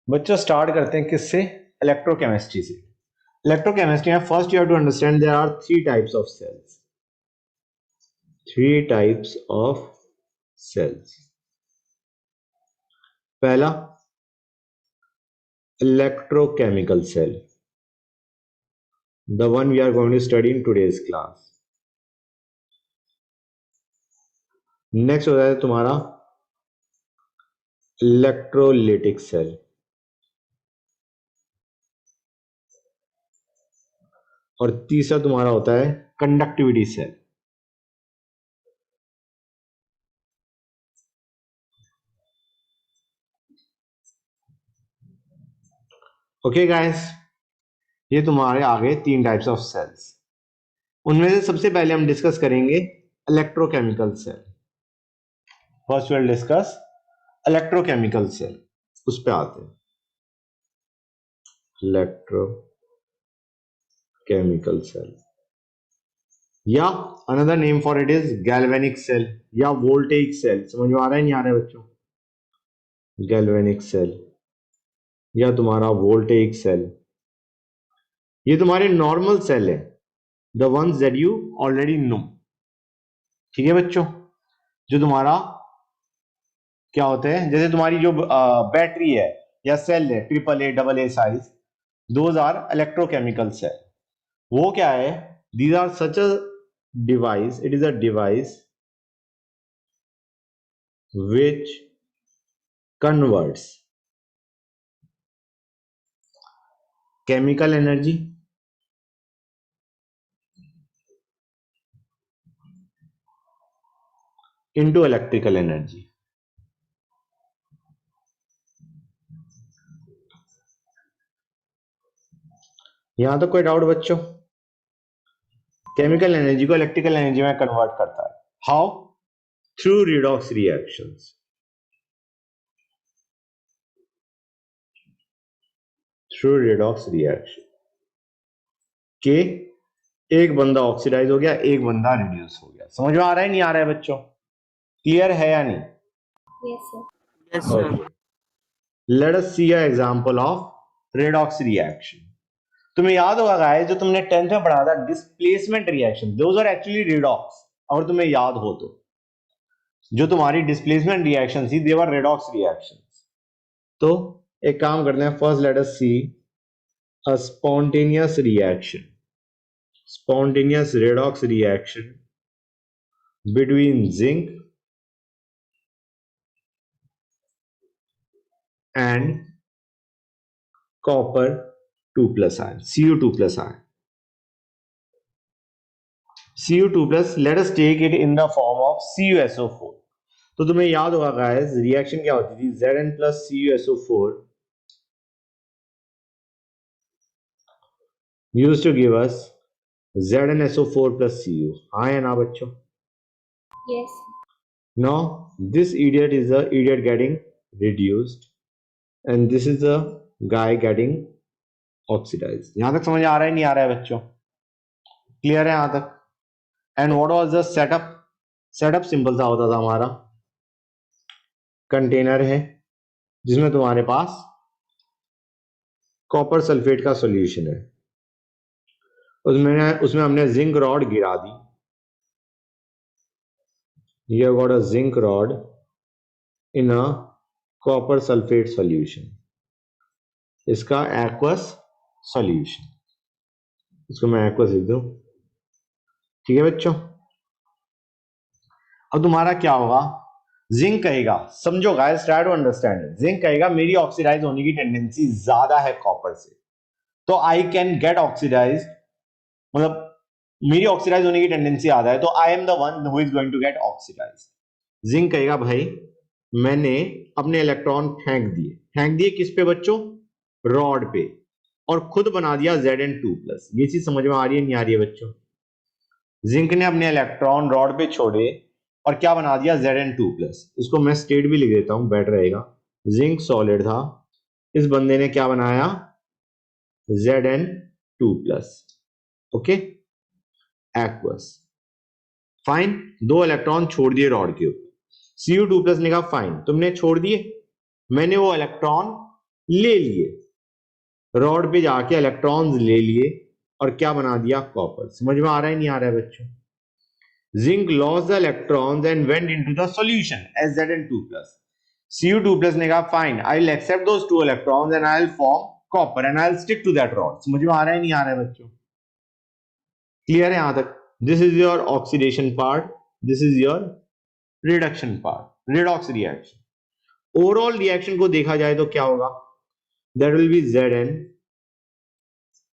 बच्चों स्टार्ट करते हैं किससे? इलेक्ट्रोकेमिस्ट्री से। इलेक्ट्रोकेमिस्ट्री में first you have to understand there are three types of cells. Three types of cells. पहला electrochemical cell, the one we are going to study in today's class. Next हो जाए तुम्हारा electrolytic cell, और तीसरा तुम्हारा होता है कंडक्टिविटी सेल। ओके गाइस, ये तुम्हारे आगे तीन टाइप्स ऑफ सेल्स। उनमें से सबसे पहले हम डिस्कस करेंगे electrochemical cell. First will discuss electrochemical cell. उस पे आते हैं, इलेक्ट्रोकेमिकल सेल या another name for it is galvanic cell या वोल्टेइक सेल। समझ में आ रहा है नहीं आ रहा है बच्चों? गैल्वेनिक सेल या तुम्हारा वोल्टेइक सेल, ये तुम्हारे नॉर्मल सेल है, the ones that you already know. ठीक है बच्चों, जो तुम्हारा क्या होते हैं, जैसे तुम्हारी जो बैटरी है या सेल है AAA AA size, those are electrochemical cell. वो क्या है? These are such a device, it is a device which converts chemical energy into electrical energy। यहां तो कोई डाउट बच्चों? केमिकल एनर्जी को इलेक्ट्रिकल एनर्जी में कन्वर्ट करता है। How? Through redox reactions. Through redox reaction के एक बंदा ऑक्सीडाइज हो गया, एक बंदा रिड्यूस हो गया। समझ में आ रहा है नहीं आ रहा है बच्चों? क्लियर है या नहीं? Yes, sir. Yes, sir. Okay. Let us see an example of redox reaction. तुम्हें याद होगा गाइस, जो तुमने 10th में पढ़ा था displacement reaction, those are actually redox. अगर तुम्हें याद हो तो जो तुम्हारी डिस्प्लेसमेंट रिएक्शन थी, दे वर रेडॉक्स रिएक्शंस। तो एक काम करते हैं, first let us see a spontaneous reaction, spontaneous redox reaction between zinc and copper 2+ ion, Cu2+ ion। Cu2+, let us take it in the form of CuSO4। तो तुम्हें याद होगा गाइस, रिएक्शन क्या होती थी? Zn plus CuSO4 used to give us ZnSO4 plus Cu। हाँ या ना बच्चों? Yes. Now this idiot is the idiot getting reduced and this is the guy getting oxidized। यहां तक समझ आ रहा है नहीं आ रहा है बच्चों? क्लियर है यहां तक? And what was the setup? Setup simple सा होता था हमारा, कंटेनर है जिसमें तुम्हारे पास कॉपर सल्फेट का सॉल्यूशन है, उसमें हमने जिंक रॉड गिरा दी। You have got a zinc rod in a copper sulfate solution, इसका aqueous solution, इसको मैं aqueous लिख दूं। ठीक है बच्चों? अब तुम्हारा क्या होगा? जिंक कहेगा, समझो guys, try to understand it. Zinc कहेगा मेरी ऑक्सीडाइज होने की टेंडेंसी ज्यादा है कॉपर से, तो आई कैन गेट ऑक्सीडाइज, मतलब मेरी ऑक्सीडाइज होने की टेंडेंसी ज्यादा है, तो I am the one who is going to get oxidize. Zinc कहेगा भाई मैंने अपने इलेक्ट्रॉन फेंक दिए किस पे बच्चों? रॉड पे, और खुद बना दिया Zn2+। ये चीज समझ में आ रही है नहीं आ रही है बच्चों? जिंक ने अपने इलेक्ट्रॉन रॉड पे छोड़े और क्या बना दिया? Zn2+। इसको मैं स्टेट भी लिख देता हूं, बेटर रहेगा। जिंक सॉलिड था, इस बंदे ने क्या बनाया? Zn2+। Okay, aqueous. फाइन, दो इलेक्ट्रॉन छोड़ दिए रॉड के ऊपर। Cu2+ ने कहा फाइन, तुमने छोड़ दिए, मैंने वो इलेक्ट्रॉन ले लिए, रॉड पे जाके इलेक्ट्रॉन्स ले लिए और क्या बना दिया, कॉपर। समझ में आ रहा है नहीं आ रहा है बच्चों? Zinc lost the electrons and went into the solution as Zn2 plus. Cu2 plus ने कहा fine, I will accept those two electrons and I will form copper and I will stick to that rod. समझ में आ रहा है नहीं आ रहा है बच्चों? क्लियर है यहां तक? This is your oxidation part, this is your reduction part, redox reaction. Overall reaction को देखा जाए तो क्या होगा, that will B Zn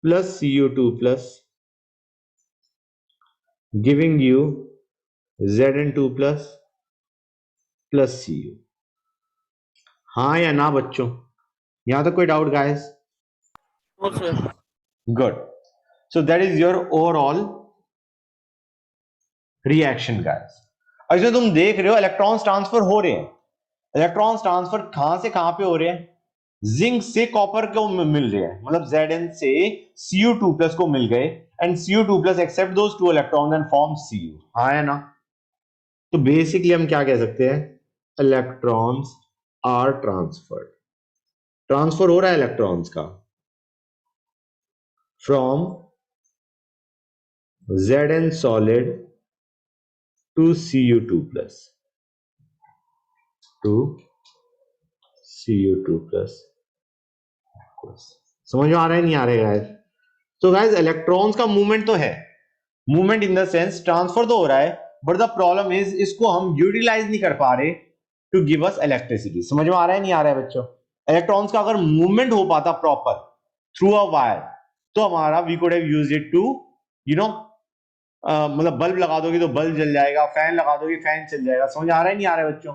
plus Cu2 plus giving you Zn2 plus plus Cu। हाँ या ना बच्चों? यहां तक कोई doubt guys? No, sir. Good. So that is your overall reaction guys. और इसमें तुम देख रहे हो इलेक्ट्रॉन्स ट्रांसफर हो रहे हैं। इलेक्ट्रॉन्स ट्रांसफर कहां से कहां पे हो रहे हैं? जिंक से कॉपर को मिल रहे हैं, मतलब Zn से Cu2 प्लस को मिल गए and Cu2 plus accept those two electrons and form Cu। हाँ है ना? तो बेसिकली हम क्या कह सकते हैं, इलेक्ट्रॉन्स आर ट्रांसफर्ड। ट्रांसफर हो रहा है इलेक्ट्रॉन्स का from Zn solid to Cu2 plus to Cu2 plus। समझ में आ रहा है नहीं आ रहा है गाइस? तो गाइस इलेक्ट्रॉन्स का मूवमेंट तो है, movement in the sense transfer तो हो रहा है, बट द प्रॉब्लम इज इसको हम यूटिलाइज नहीं कर पा रहे टू गिव अस इलेक्ट्रिसिटी। समझ में आ रहा है नहीं आ रहा है बच्चों? इलेक्ट्रॉन्स का अगर मूवमेंट हो पाता प्रॉपर थ्रू अ वायर, तो हमारा we could have used it to you know मतलब बल्ब लगा दोगे तो बल्ब जल जाएगा, फैन लगा दोगे फैन चल जाएगा। समझ आ रहा है नहीं आ रहा है बच्चों?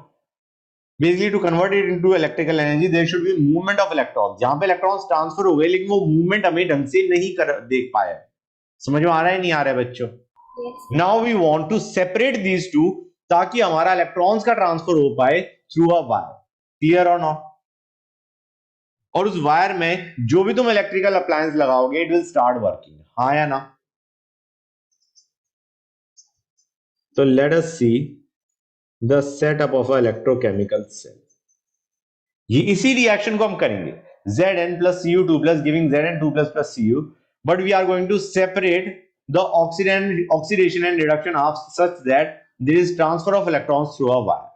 Basically to convert it into electrical energy there should be movement of electrons. जहां पे इलेक्ट्रॉन्स ट्रांसफर हो गए लेकिन वो मूवमेंट हमें ढंग से नहीं कर देख पाया। समझ में आ रहा है नहीं आ रहा है बच्चों? Yes. Now we want to separate these two, ताकि हमारा इलेक्ट्रॉन्स का ट्रांसफर हो पाए थ्रू अ वायर। क्लियर और नॉट? और उस वायर में जो भी तुम इलेक्ट्रिकल अप्लायंस लगाओगे इट विल स्टार्ट वर्किंग। हाँ या ना? तो let us see the setup of a electrochemical cell. ये इसी रिएक्शन को हम करेंगे, Zn plus Cu2 plus giving Zn2 plus plus Cu, but we are going to separate the oxidation and reduction of such that there is transfer of electrons through a wire।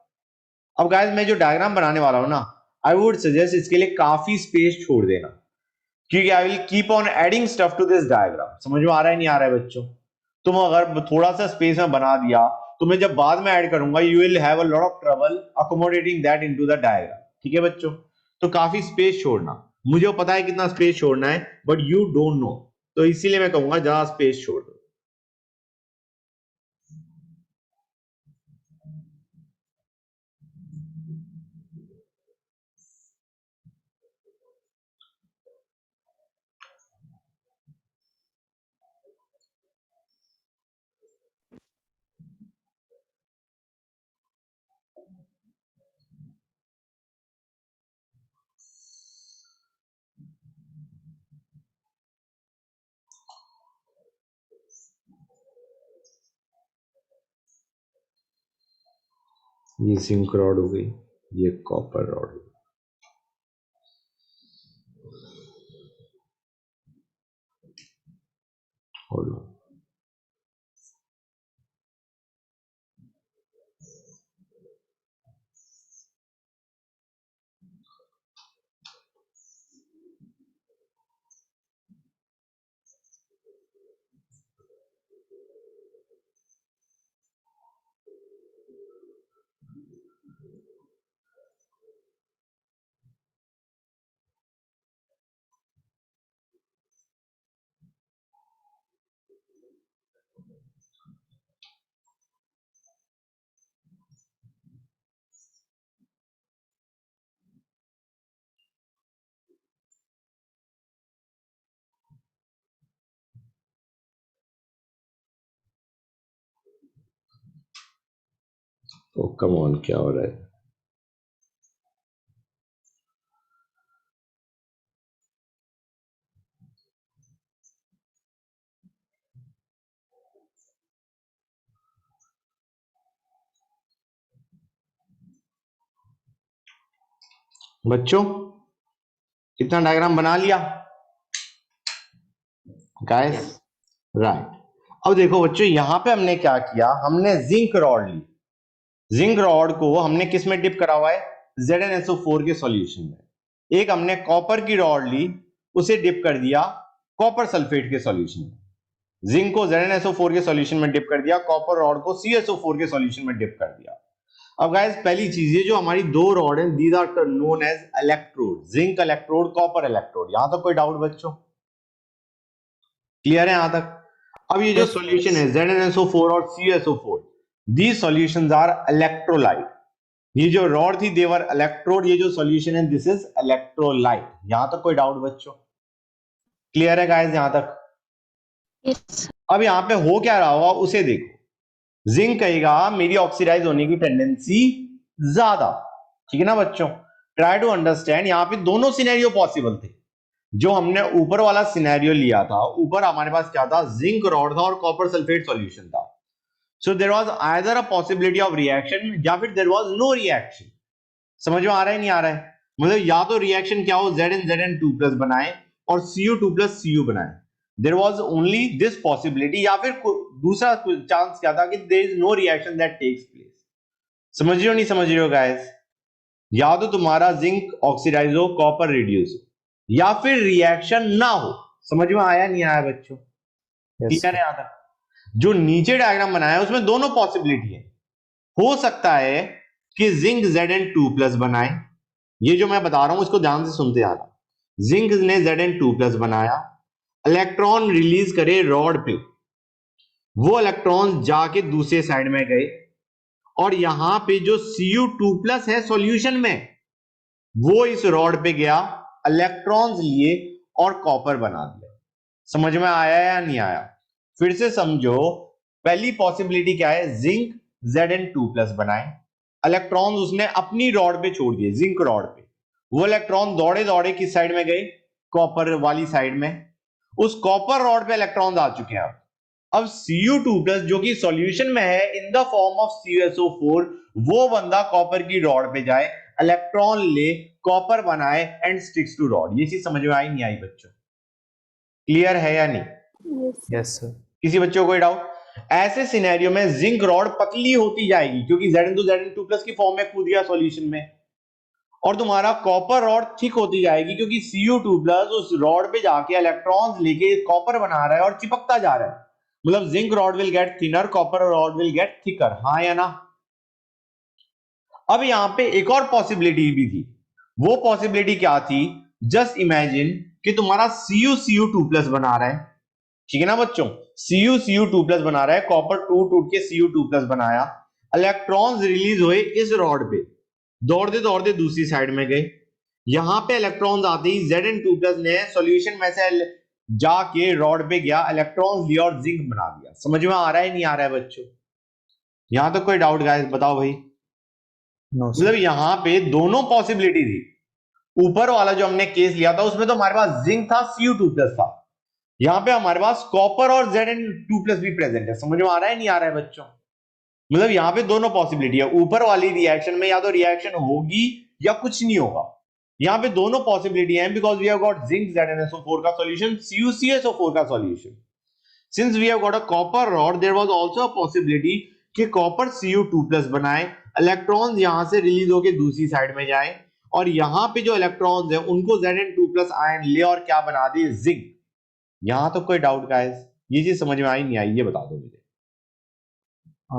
अब guys मैं जो diagram बनाने वाला हूं ना, I would suggest इसके लिए काफी स्पेस छोड़ देना, क्योंकि I will keep on adding stuff to this diagram. समझ में आ रहा है नहीं आ रहा है बच्चों? तुम अगर थोड़ा सा स्पेस में बना दिया तो मैं जब बाद में ऐड करूंगा you will have a lot of trouble accommodating that into the diagram. ठीक है बच्चों? तो काफी स्पेस छोड़ना, मुझे पता है कितना स्पेस छोड़ना है बट यू डोंट नो, तो इसीलिए मैं कहूंगा ज्यादा स्पेस छोड़ दो। ये जिंक रॉड हो गई, ये कॉपर रॉड हो गई। Hold on। Oh come on, क्या हो रहा है? बच्चों कितना डायग्राम बना लिया गाइस? राइट। अब देखो बच्चों, यहां पे हमने क्या किया, हमने जिंक रॉड ली। जिंक रॉड को हमने किस में डिप करा हुआ है? ZnSO4 के सॉल्यूशन में। एक हमने कॉपर की रॉड ली, उसे डिप कर दिया कॉपर सल्फेट के सॉल्यूशन में। जिंक को ZnSO4 के सॉल्यूशन में डिप कर दिया, कॉपर रॉड को CSO4 के सॉल्यूशन में डिप कर दिया। अब गाइस पहली चीज, ये जो हमारी दो रॉड हैं, these are known as electrode, zinc electrode, copper electrode. यहां तक कोई डाउट बच्चों? क्लियर है यहां तक? अब ये जो सॉल्यूशन है ZnSO4 और CSO4, these solutions are electrolyte। ये जो रॉड थी देवर इलेक्ट्रोड, ये जो सॉल्यूशन है दिस इज इलेक्ट्रोलाइट। यहां तक कोई डाउट बच्चों? क्लियर है गाइस यहां तक? Yes. अब यहां पे हो क्या रहा होगा उसे देखो। जिंक कहेगा मेरी ऑक्सीडाइज होने की टेंडेंसी ज्यादा, ठीक है ना बच्चों? ट्राई टू अंडरस्टैंड, यहां पे दोनों सिनेरियो पॉसिबल थे। जो हमने ऊपर वाला सिनेरियो लिया था, ऊपर हमारे पास क्या था, जिंक रॉड था और कॉपर सल्फेट सॉल्यूशन था। So there was either a possibility of reaction या फिर देयर वाज नो रिएक्शन। समझ में आ रहा है नहीं आ रहा है? मतलब या तो रिएक्शन क्या हो, ZnZn2+ बनाए और Cu2+ Cu बनाए, there was only this possibility. या फिर दूसरा चांस क्या था कि there is no reaction that takes place. समझ रहे हो नहीं समझ रहे हो गाइस? या तो तुम्हारा जिंक ऑक्सीडाइज हो, कॉपर रिड्यूस हो, या फिर रिएक्शन ना हो। समझ में आया नहीं आया बच्चों? क्लियर है यहां तक? जो नीचे डायग्राम बनाया है उसमें दोनों पॉसिबिलिटी है। हो सकता है कि जिंक Zn2+ बनाए, ये जो मैं बता रहा हूं इसको ध्यान से सुनते आना। जिंक ने Zn2+ बनाया, इलेक्ट्रॉन रिलीज करे रॉड पे, वो इलेक्ट्रॉन जाके दूसरे साइड में गए और यहां पे जो Cu2+ है सॉल्यूशन में, वो इस रॉड पे गया, इलेक्ट्रॉन्स लिए और कॉपर बना दिया। समझ में आया या नहीं आया? फिर से समझो, पहली पॉसिबिलिटी क्या है, जिंक Zn2+ बनाए, इलेक्ट्रॉन उसने अपनी रॉड पे छोड़ दिए, जिंक रॉड पे। वो इलेक्ट्रॉन दौड़े दौड़े किस साइड में गए, कॉपर वाली साइड में। उस कॉपर रॉड पे इलेक्ट्रॉन्स आ चुके हैं। अब Cu2+ जो कि सॉल्यूशन में है in the form of CSO4, वो बंदा कॉपर की रॉड पे जाए, इलेक्ट्रॉन ले, कॉपर बनाए एंड स्टिक्स टू रॉड। ये चीज समझ में आई नहीं आई बच्चों? क्लियर है या नहीं? Yes. Yes sir. किसी बच्चों को कोई डाउट? ऐसे सिनेरियो में जिंक रॉड पतली होती जाएगी क्योंकि Zn2 की फॉर्म में कूद गया सॉल्यूशन में, और तुम्हारा कॉपर रॉड थिक होती जाएगी क्योंकि Cu2+ उस रॉड पे जाके इलेक्ट्रॉन्स लेके कॉपर बना रहा है और चिपकता जा रहा है। मतलब zinc rod will get thinner, copper rod will get thicker. हाँ या ना? अब यहां पे एक और पॉसिबिलिटी भी थी। वो पॉसिबिलिटी क्या थी? जस्ट इमेजिन कि तुम्हारा Cu2+ बना रहा है, ठीक है ना बच्चों? Cu2+ बना रहा है, कॉपर टूट के Cu2+ बनाया, इलेक्ट्रॉन्स रिलीज हुए इस रॉड पे, दौड़ते दौड़ते दूसरी साइड में गए। यहां पे इलेक्ट्रॉन्स आते ही Zn2+ ने सॉल्यूशन में से जाके रॉड पे गया, इलेक्ट्रॉन्स लिया और जिंक बना दिया। समझ में आ रहा है नहीं आ रहा है बच्चों? यहां तक कोई डाउट गाइस बताओ भाई? नो मतलब सर। यहां पे दोनों पॉसिबिलिटी थी। ऊपर वाला जो हमने केस लिया था उसमें तो हमारे पास जिंक था, Cu2+ था। यहां पे हमारे पास कॉपर और Zn2+ भी प्रेजेंट है। समझ में आ रहा है नहीं आ रहा है बच्चों? मतलब यहां पे दोनों पॉसिबिलिटी है। ऊपर वाली रिएक्शन में या तो रिएक्शन होगी या कुछ नहीं होगा। यहां पे दोनों पॉसिबिलिटी है because we have got zinc ZnSO4 का सॉल्यूशन, CuCSO4 का solution. Since we have got a copper rod, there was also a possibility कि कॉपर Cu2+ बनाए, इलेक्ट्रॉन्स यहां से रिलीज होकर दूसरी साइड में जाए और यहां पे जो इलेक्ट्रॉन्स है उनको Zn2+ आयन ले और क्या बना दे, जिंक। यहां तो कोई डाउट गाइस? ये चीज समझ में आई नहीं आई ये बता दो मुझे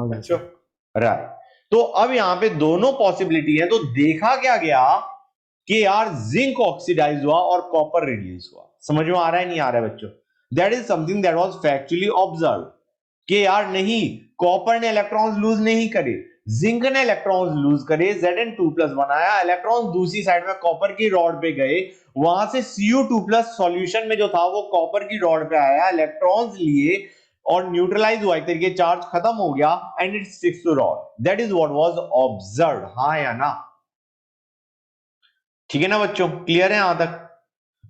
बच्चों। राइट। तो अब यहां पे दोनों पॉसिबिलिटी है, तो देखा क्या गया कि यार जिंक ऑक्सीडाइज हुआ और कॉपर रिड्यूस हुआ। समझ में आ रहा है नहीं आ रहा है बच्चों? That is something that was factually observe कि यार नहीं, कॉपर ने इलेक्ट्रॉन्स लूज नहीं करे, जिंक ने इलेक्ट्रॉन्स लूज करे, Zn2+ बनाया, इलेक्ट्रॉन्स दूसरी साइड में कॉपर की रॉड पे गए, वहां से Cu2+ सॉल्यूशन में जो था वो कॉपर की रॉड पे आया, इलेक्ट्रॉन्स लिए और न्यूट्रलाइज हुआ, एक तरीके चार्ज खत्म हो गया and it sticks to rod. That is what was observed. हाँ या ना? ठीक है ना बच्चों? क्लियर है यहां तक?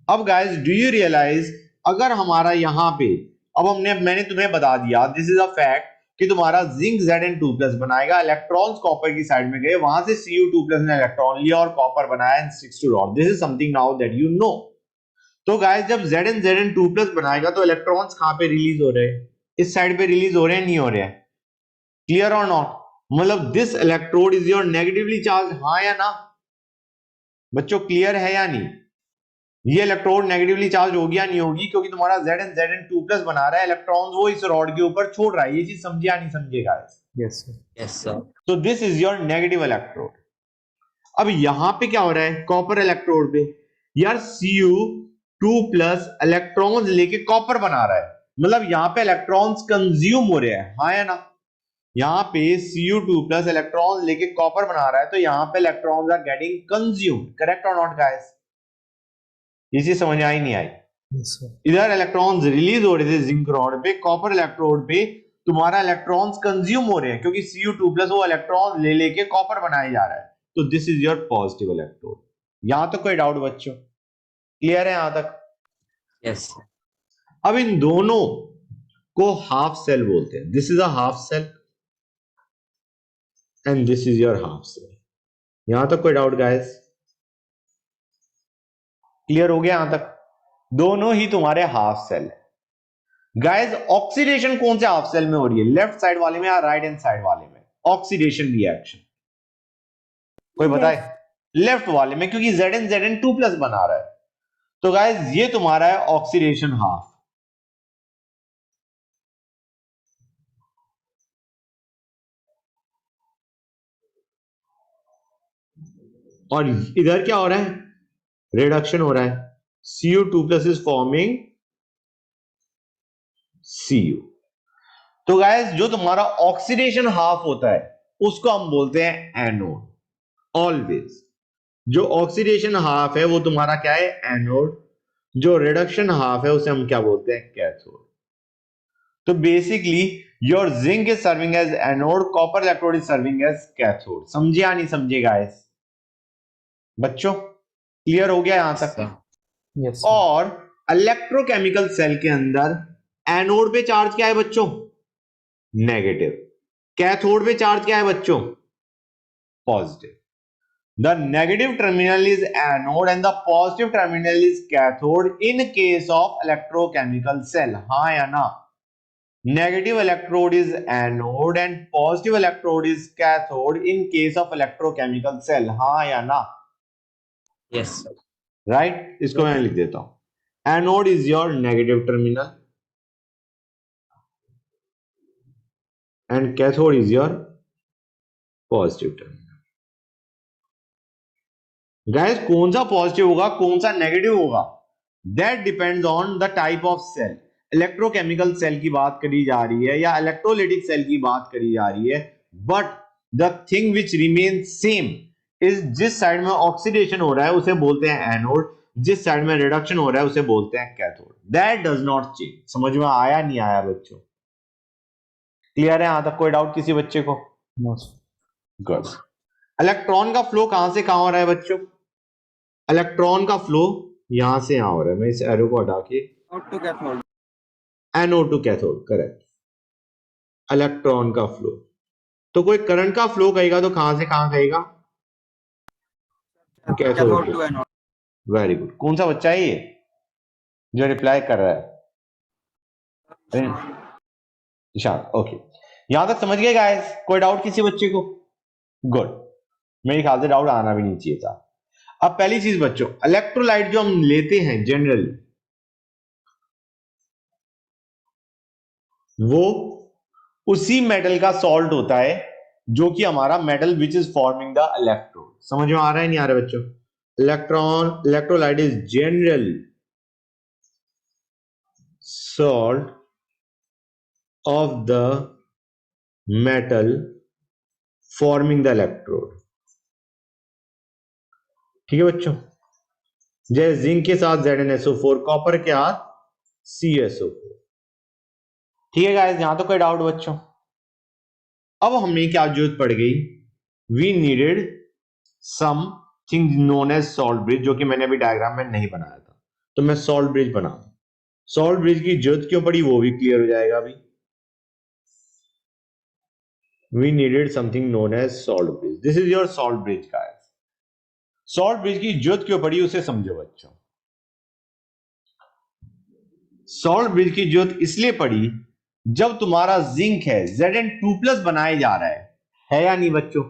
अब गाइस डू यू रियलाइज, अगर हमारा यहां पे, अब मैंने तुम्हें बता दिया दिस इज अ फैक्ट कि तुम्हारा जिंक Zn2+ बनाएगा, इलेक्ट्रॉन्स कॉपर की साइड में गए, वहां से Cu2+ ने इलेक्ट्रॉन लिया और कॉपर बनाया and sticks to rod. This is something now that you know. तो गाइस जब Zn2+ बनाएगा तो इलेक्ट्रॉन्स कहां पे रिलीज हो रहे हैं? इस साइड पे रिलीज हो रहे हैं, नहीं हो रहे हैं? क्लियर और नॉट? मतलब this electrode is your negatively charge, हाँ या ना बच्चों? क्लियर है या नहीं? ये इलेक्ट्रोड नेगेटिवली चार्ज होगी या नहीं होगी? क्योंकि तुम्हारा Zn2+ बना रहा है, इलेक्ट्रॉन्स वो इस रॉड के ऊपर छोड़ रहा है। ये चीज समझे या नहीं समझे guys? Yes sir. Yes sir. तो this is your negative electrode. अब यहां पे क्या हो रहा है? कॉपर इलेक्ट्रोड पे यार Cu2+ इलेक्ट्रॉन्स लेके कॉपर बना रहा है, मतलब यहां पे इलेक्ट्रॉन्स कंज्यूम हो रहे हैं, हाँ या ना? यहां पे Cu2+ इलेक्ट्रॉन्स लेके कॉपर बना रहा है, तो यहां पे electrons are getting consumed. Correct और नॉट गाइस? ये चीज समझ आई नहीं आई? Yes sir. इधर इलेक्ट्रॉन्स रिलीज हो रहे थे जिंक रॉड पे, कॉपर इलेक्ट्रोड पे तुम्हारा इलेक्ट्रॉन्स कंज्यूम हो रहे हैं, क्योंकि Cu2+ वो इलेक्ट्रॉन ले लेके कॉपर बनाया जा रहा है। तो this is your positive electrode. यहां तक कोई डाउट बच्चों? क्लियर है यहां तक? यस। अब इन दोनों को हाफ सेल बोलते हैं। This is a half cell and this is your half cell. यहां तक कोई डाउट गाइस? क्लियर हो गया यहां तक? दोनों ही तुम्हारे हाफ सेल है। गाइस ऑक्सीडेशन कौन से हाफ सेल में हो रही है? लेफ्ट साइड वाले में या राइट हैंड साइड वाले में? ऑक्सीडेशन रिएक्शन कोई बताए? लेफ्ट वाले में, क्योंकि Zn2+ बना रहा है। तो गाइस ये तुम्हारा है ऑक्सीडेशन हाफ। और इधर क्या हो रहा है? रिडक्शन हो रहा है। Cu2+ is forming Cu। तो गाइस जो तुम्हारा ऑक्सीडेशन हाफ होता है उसको हम बोलते हैं एनोड। ऑलवेज जो ऑक्सीडेशन हाफ है वो तुम्हारा क्या है? एनोड। जो रिडक्शन हाफ है उसे हम क्या बोलते हैं? कैथोड। तो basically your zinc is serving as anode, copper electrode is serving as cathode. समझे या नहीं समझे गाइस? बच्चों क्लियर हो गया यहां तक? Yes sir. और इलेक्ट्रोकेमिकल सेल के अंदर एनोड पे चार्ज क्या है बच्चों? नेगेटिव। कैथोड पे चार्ज क्या है बच्चों? Positive. The negative terminal is anode and the positive terminal is cathode in case of electrochemical cell. हाँ या ना? Negative electrode is anode and positive electrode is cathode in case of electrochemical cell. हाँ या ना? Yes sir. Right? इसको मैं लिख देता हूं। Anode is your negative terminal and cathode is your positive terminal. Guys कौन सा पॉजिटिव होगा कौन सा नेगेटिव होगा? That depends on the type of cell. Electrochemical cell की बात करी जा रही है या इलेक्ट्रोलाइटिक सेल की बात करी जा रही है, but the thing which remain same is जिस साइड में ऑक्सीडेशन हो रहा है उसे बोलते हैं एनोड, जिस साइड में रिडक्शन हो रहा है उसे बोलते हैं cathode. That does not change. समझ में आया नहीं आया बच्चों? क्लियर है यहां तक? कोई डाउट किसी बच्चे को? No sir. गुड। इलेक्ट्रॉन का फ्लो कहां से कहां हो रहा है बच्चों? इलेक्ट्रॉन का फ्लो यहां से यहां हो रहा है। मैं इस एरो को हटा के anode to cathode. Correct. Electron का फ्लो। तो कोई करंट का फ्लो कहेगा तो कहां से कहां कहेगा? Cathode to anode. Very good. कौन सा बच्चा है ये जो रिप्लाई कर रहा है? ईशान। ओके यहां तक समझ गए गाइस? कोई डाउट किसी बच्चे को? गुड। मेरे ख्याल से डाउट आना भी नहीं चाहिए था। अब पहली चीज बच्चों, इलेक्ट्रोलाइट जो हम लेते हैं जनरली वो उसी मेटल का सॉल्ट होता है जो कि हमारा metal which is forming the electrode. समझ में आ रहा है नहीं आ रहा बच्चों? Electrolyte is generally salt of the metal forming the electrode। ठीक है बच्चों? जैसे जिंक के साथ ZnSO4, कॉपर के साथ CSO4। ठीक है गाइस, यहां तो कोई डाउट बच्चों? अब हमें क्या जरूरत पड़ गई? We needed something known as salt bridge, जो कि मैंने अभी डायग्राम में नहीं बनाया था, तो मैं सॉल्ट ब्रिज बना दूं। सॉल्ट ब्रिज की जरूरत क्यों पड़ी वो भी क्लियर हो जाएगा अभी। we needed something known as salt bridge. This is your salt bridge, guys. Salt bridge की जरूरत क्यों पड़ी उसे समझो बच्चों. सॉल्ट ब्रिज की जरूरत इसलिए पड़ी जब तुम्हारा जिंक है Zn2+ बनाया जा रहा है या नहीं बच्चों.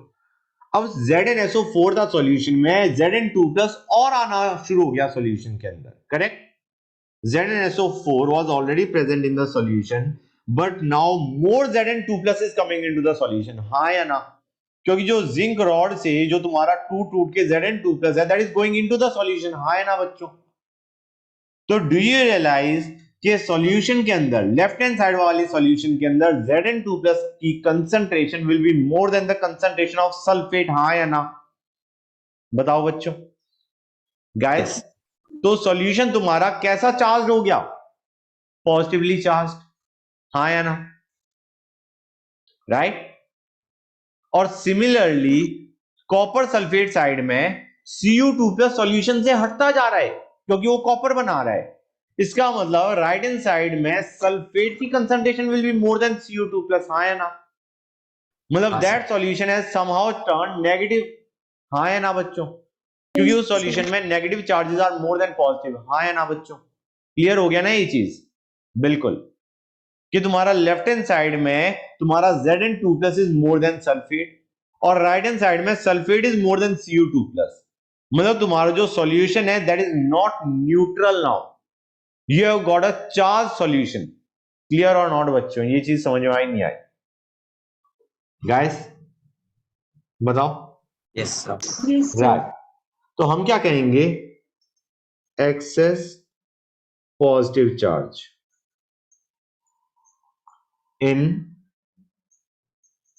अब ZnSO4 था सॉल्यूशन में, Zn2+ और आना शुरू हो गया सॉल्यूशन के अंदर. Correct. ZnSO4 was already present in the solution, but now more Zn2+ is coming into the solution. हाँ या ना. क्योंकि जो जिंक रॉड से जो तुम्हारा टूट के Zn2+ है, that is going into the solution. हाँ या ना बच्चों. तो डू यू रियलाइज कि सॉल्यूशन के अंदर लेफ्ट हैंड साइड वाले सॉल्यूशन के अंदर Zn2+ की concentration will be more then the concentration of sulphate. हाँ या ना. बताओ बच्चों. गाइस, तो सॉल्यूशन तुम्हारा कैसा चार्ज हो गया? Positively charge. हाँ या ना. राइट. और सिमिलरली कॉपर सल्फेट साइड में Cu2+ सॉल्यूशन से हटता जा रहा है क्योंकि वो कॉपर बना रहा है. इसका मतलब राइट हैंड साइड में सल्फेट की concentration will be more than Cu2+. हाँ या ना. मतलब हाँ, that solution has somehow turn negative. हाँ या ना बच्चों. क्योंकि उस सॉल्यूशन में negative charges are more than positive. हाँ या ना बच्चों. क्लियर हो गया ना ये चीज. बिल्कुल. कि तुम्हारा लेफ्ट हैंड साइड में तुम्हारा Zn2+ is more than sulphate और राइट हैंड साइड में sulphate is more than Cu2+. मतलब तुम्हारा जो सॉल्यूशन है that is not neutral now. You have got a charge solution. Clear और नॉट बच्चों. ये चीज समझ में आई नहीं आई? गाइस बताओ. yes sir. Yes, sir. Right. तो हम क्या कहेंगे? Excess positive charge in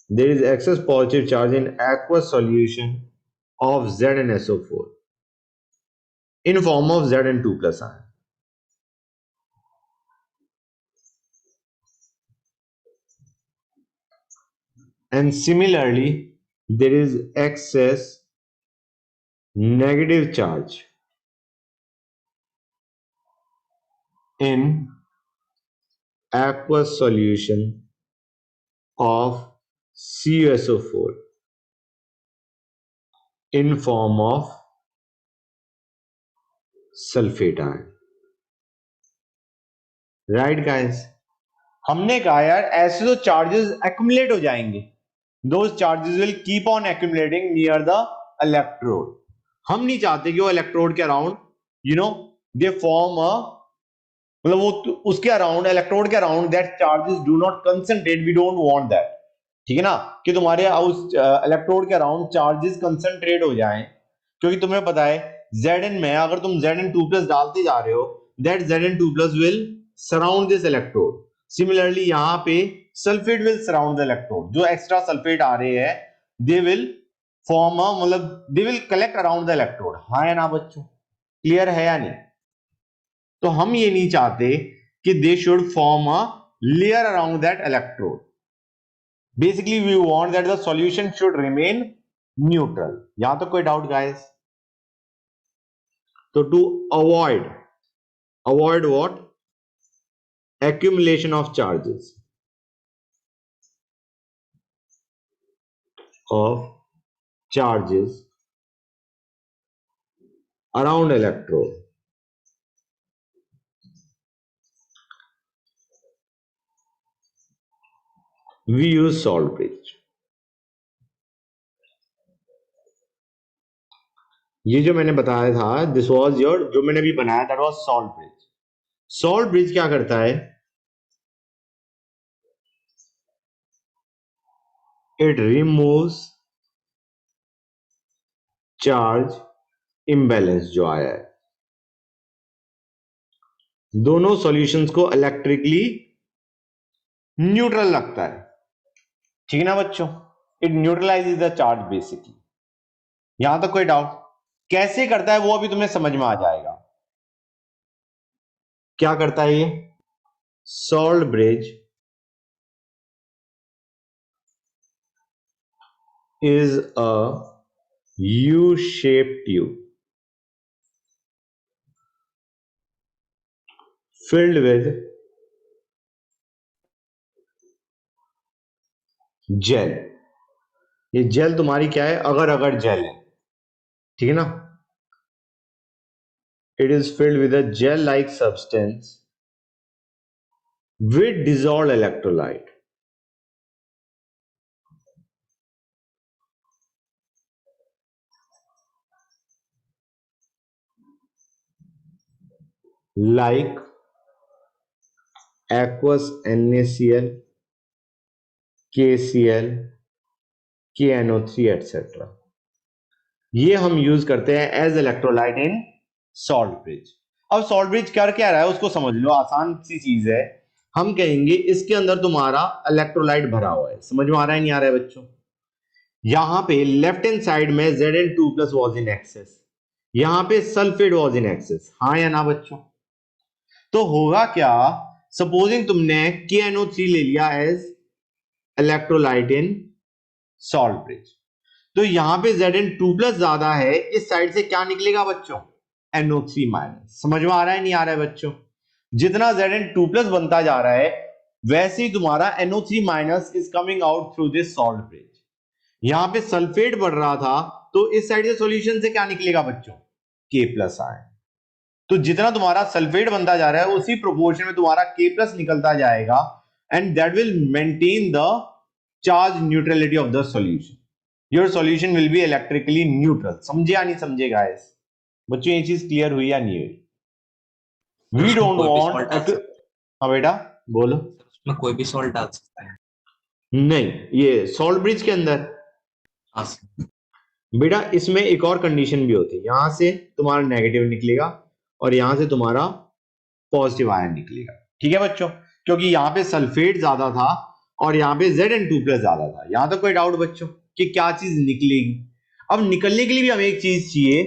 there is excess positive charge in aqueous solution of ZnSO4 in form of Zn2+ ion. And similarly, there is excess negative charge in aqueous solution of CuSO4 in form of sulfate ion. Right guys? हमने कहा यार ऐसे तो charges accumulate हो जाएंगे. Those charges will keep on accumulating near the electrode. हम नहीं चाहते कि वो इलेक्ट्रोड के अराउंड दे फॉर्म अ मतलब वो उसके अराउंड इलेक्ट्रोड के around that charges do not concentrate. We don't want that. ठीक है ना. कि तुम्हारे उस इलेक्ट्रोड के अराउंड चार्जेस कंसंट्रेट हो जाएं. क्योंकि तुम्हें पता है Zn में अगर तुम Zn2+ डालते जा रहे हो that Zn2+ will surround this electrode. Similarly यहां पे sulphate will surround the electrode. जो एक्स्ट्रा सल्फेट आ रहे हैं दे विल फॉर्म मतलब they will collect around the electrode. हाँ या ना बच्चों. क्लियर है या नहीं? तो हम ये नहीं चाहते कि they should form a layer around that electrode. Basically we want that the solution should remain neutral. यहां तक कोई डाउट गाइस? तो to avoid what? Accumulation of charges around electrode. We use salt bridge. ये जो मैंने बताया था this was your जो मैंने भी बनाया that was salt bridge. Salt bridge क्या करता है? इट रिमूव्स चार्ज इम्बैलेंस जो आया है. दोनों सॉल्यूशंस को इलेक्ट्रिकली न्यूट्रल लगता है. ठीक है ना बच्चों. It neutralises the charge basically. यहां तक कोई डाउट? कैसे करता है वो अभी तुम्हें समझ में आ जाएगा. क्या करता है ये? Salt bridge is a U-shaped tube filled with gel, ये जेल तुम्हारी क्या है, अगर अगर जेल है, ठीक है ना। It is filled with a gel like substance with dissolved electrolyte. Like aqueous NaCl, KCl, KNO3 etc. ये हम यूज करते हैं as electrolyte in salt bridge. अब सॉल्ट ब्रिज कर क्या रहा है उसको समझ लो, आसान सी चीज है। हम कहेंगे इसके अंदर तुम्हारा इलेक्ट्रोलाइट भरा हुआ है, समझ में आ रहा है नहीं आ रहा है बच्चों। यहां पे लेफ्ट हैंड साइड में Zn2 plus was in excess, यहां पे सल्फेट वॉज इन एक्सेस, हाँ या ना बच्चों। तो होगा क्या, सपोजिंग तुमने KNO3 ले लिया as electrolyte in salt bridge, तो यहां पे Zn2 प्लस ज्यादा है, इस साइड से क्या निकलेगा बच्चों, NO3 माइनस। समझ में आ रहा है नहीं आ रहा है बच्चों। जितना Zn2 प्लस बनता जा रहा है वैसे ही तुम्हारा NO3 minus is coming out through this salt bridge. यहां पे सल्फेट बढ़ रहा था तो इस साइड से सॉल्यूशन से क्या निकलेगा बच्चों, K प्लस आयन। तो जितना तुम्हारा सल्फेट बनता जा रहा है उसी प्रोपोर्शन में तुम्हारा K प्लस निकलता जाएगा, and that will maintain the charge neutrality of the solution. Your solution will be electrically neutral. समझे या नहीं समझे गाइस बच्चों, ये चीज क्लियर हुई या नहीं हुई। वी उसमें डोंट कोई भी वांट सॉल्ट डाल सकते हाँ बेटा बोलो। हैं, उसमें कोई भी सॉल्ट डाल सकते हैं। नहीं, ये सॉल्ट ब्रिज के अंदर हाँ सर। बेटा इसमें एक और कंडीशन भी होती है, यहां से तुम्हारा नेगेटिव निकलेगा और यहां से तुम्हारा पॉजिटिव आयन निकलेगा, ठीक है बच्चों। क्योंकि यहां पे सल्फेट ज्यादा था और यहां पे Zn2 प्लस ज्यादा था। यहां तक कोई डाउट बच्चों कि क्या चीज निकलेगी। अब निकलने के लिए भी हमें एक चीज चाहिए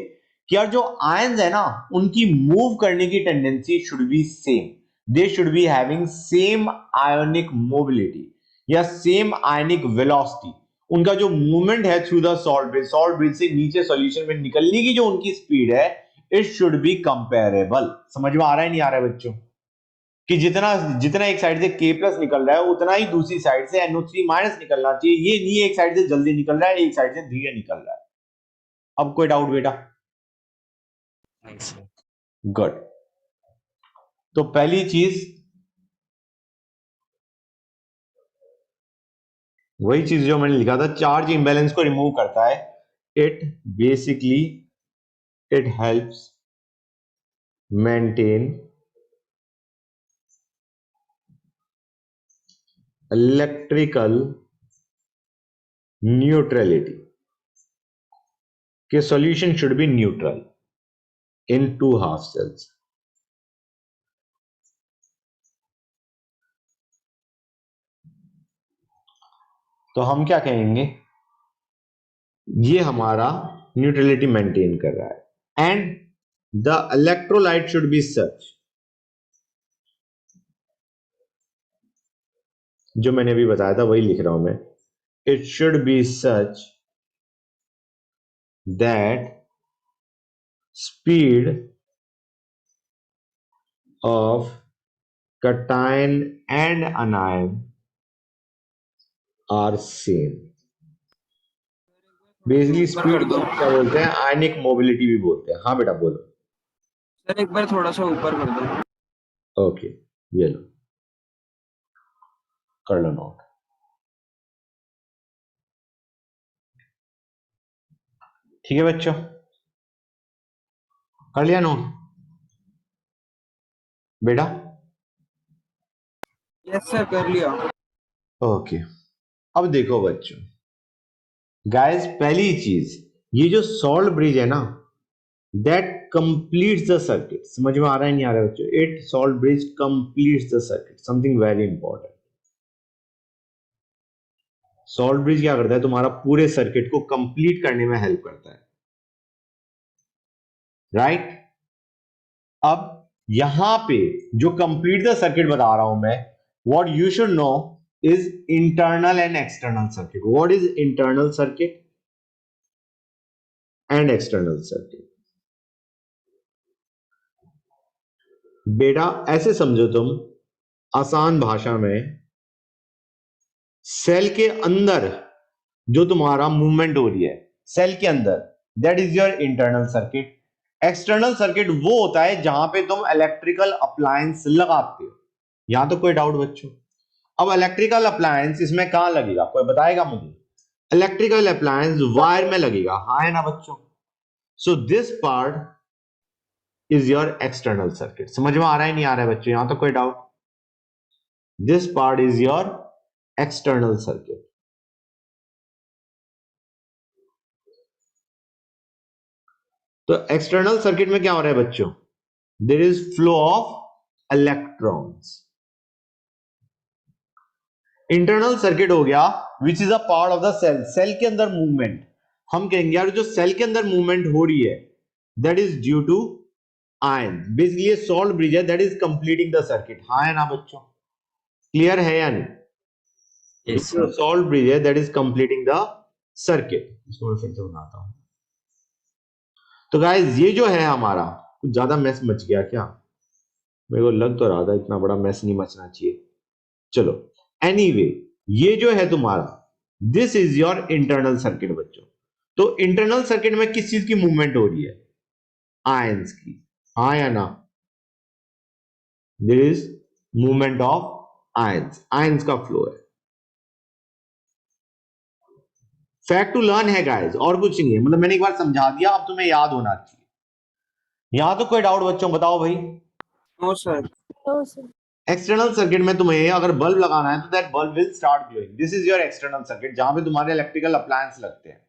कि यार जो आयंस है ना उनकी मूव करने की tendency should be same, they should be having same ionic mobility या सेम आयनिक वेलोसिटी। उनका जो मूवमेंट है थ्रू द सॉल्ट ब्रिज से नीचे सॉल्यूशन में निकलने की जो उनकी स्पीड है, इट शुड बी कंपेरेबल। समझ में आ रहा है नहीं आ रहा है बच्चों, कि जितना जितना एक साइड से K प्लस निकल रहा है उतना ही दूसरी साइड से NO3 माइनस निकलना चाहिए। ये नहीं एक साइड से जल्दी निकल रहा है एक साइड से धीरे निकल रहा है। अब कोई डाउट बेटा? नहीं सर। गुड। तो पहली चीज वही चीज जो मैंने लिखा था, चार्ज इंबैलेंस को रिमूव करता है। It basically it helps maintain electrical neutrality, के solution should be neutral in two half cells. तो हम क्या कहेंगे, ये हमारा न्यूट्रलिटी मेंटेन कर रहा है। And the electrolyte should be such, जो मैंने अभी बताया था वही लिख रहा हूं मैं, it should be such that speed of cation and anion are same. Basically ऊपर स्पीड कर को दो हम क्या बोलते हैं, आयनिक मोबिलिटी भी बोलते हैं। हाँ बेटा बोलो। सर, एक बार थोड़ा सा ऊपर कर दो। ओके, ये लो कर लो नोट। ठीक है बच्चों, कर लिया नोट बेटा? यस सर, कर लिया। ओके। अब देखो बच्चों, गाइस पहली चीज, ये जो सॉल्ट ब्रिज है ना दैट कंप्लीट्स द सर्किट। समझ में आ रहा है नहीं आ रहा है बच्चों? It salt bridge completes the circuit, something very important. Salt bridge क्या करता है, तुम्हारा पूरे सर्किट को कंप्लीट करने में हेल्प करता है, राइट? अब यहां पे जो कंप्लीट द सर्किट बता रहा हूं मैं, what you should know is internal and external circuit. What is internal circuit and external circuit? बेटा ऐसे समझो तुम, आसान भाषा में, सेल के अंदर जो तुम्हारा मूवमेंट हो रही है सेल के अंदर, that is your internal circuit. External circuit वो होता है जहां पे तुम इलेक्ट्रिकल अप्लायंस लगाते हो। यहां तो कोई डाउट बच्चों? अब इलेक्ट्रिकल अप्लायंस इसमें कहां लगेगा, कोई बताएगा मुझे? इलेक्ट्रिकल अप्लायंस वायर में लगेगा, हाँ है ना बच्चों? So this part is your external circuit. समझ में आ रहा है नहीं आ रहा है बच्चों? यहां तो कोई doubt? This part is your external circuit. तो एक्सटर्नल सर्किट में क्या हो रहा है बच्चों? There is flow of electrons. Internal circuit हो गया which is a part of the cell. Cell के अंदर मूवमेंट, हम कहेंगे यार जो सेल के अंदर मूवमेंट हो रही है that is due to ion. Basically salt bridge है that is completing the circuit, हाँ है ना बच्चों? क्लियर है या नहीं? Yes, sir. सॉल्ट ब्रिज है that is completing the circuit. इसको मैं फिर से बनाता हूं। तो गाइस ये जो है हमारा, कुछ ज्यादा मैस मच गया क्या? मेरे को लग तो रहा था इतना बड़ा मैस नहीं मचना चाहिए। चलो एनीवे, ये जो है तुम्हारा this is your internal circuit बच्चों। तो इंटरनल सर्किट में किस चीज की मूवमेंट हो रही है? आयंस की, हाँ या ना? There is movement of ions, ions का फ्लो है। फैक्ट टू लर्न है गाइस, और कुछ नहीं है। मतलब मैंने एक बार समझा दिया, अब तुम्हें याद होना चाहिए। यहां तो कोई डाउट बच्चों? बताओ भाई। No sir. No, sir. External circuit में तुम्हें अगर बल्ब लगाना है तो that bulb will start glowing. This is your external circuit जहां पे तुम्हारे इलेक्ट्रिकल अप्लायंस लगते हैं।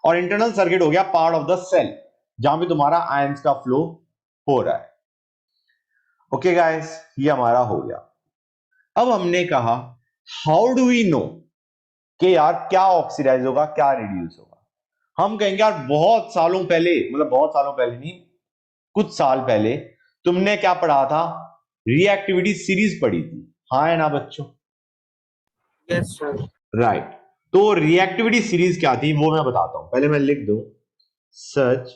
और इंटरनल सर्किट हो गया पार्ट ऑफ द सेल जहां पे तुम्हारा आयंस का फ्लो हो रहा है। ओके गाइस, ये हमारा हो गया। अब हमने कहा हाउ डू वी नो कि यार क्या ऑक्सीडाइज होगा क्या रिड्यूस होगा। हम कहेंगे यार बहुत सालों पहले, मतलब बहुत सालों पहले नहीं, कुछ साल पहले तुमने क्या पढ़ा था? रिएक्टिविटी सीरीज पढ़ी थी, हाँ है ना बच्चों? Yes sir. राइट। तो रिएक्टिविटी सीरीज क्या थी वो मैं बताता हूं, पहले मैं लिख दूं। Such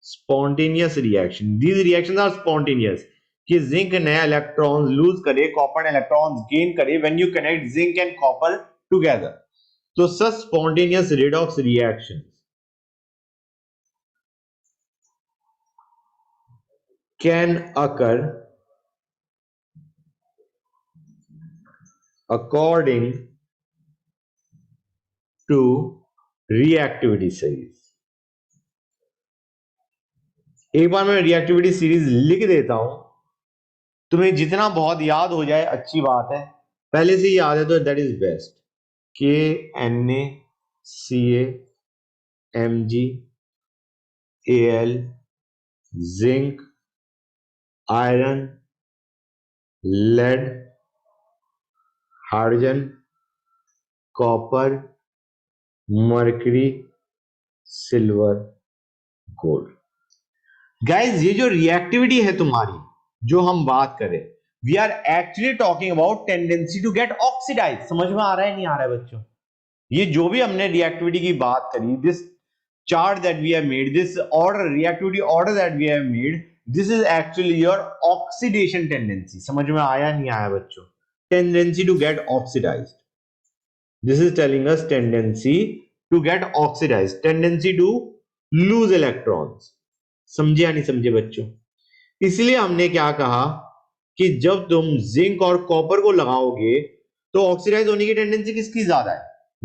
spontaneous reaction, these reactions are spontaneous. कि जिंक नया इलेक्ट्रॉन्स लूज करे, कॉपर ने इलेक्ट्रॉन्स गेन करे when you connect zinc and copper together. तो such spontaneous redox reaction can occur according to reactivity series। एक बार मैं रिएक्टिविटी सीरीज लिख देता हूं, तुम्हें जितना बहुत याद हो जाए अच्छी बात है, पहले से ही याद है तो that is best. K N A C M G A L zinc iron lead hydrogen copper mercury silver gold. Guys ये जो रिएक्टिविटी है तुम्हारी जो हम बात करें, we are actually talking about tendency to get oxidise. समझ में आ रहा है नहीं आ रहा है बच्चों? ये जो भी हमने रिएक्टिविटी की बात करी, this chart that we have made, this order reactivity order that we have made, this is actually your oxidation tendency. समझ में आया नहीं आया बच्चों? Tendency to get oxidised, this is telling us tendency to get oxidised, tendency to lose electrons. समझे या नहीं समझे बच्चों? इसलिए हमने क्या कहा कि जब तुम जिंक और कॉपर को लगाओगे तो ऑक्सीडाइज होने की टेंडेंसी किसकी ज्यादा है?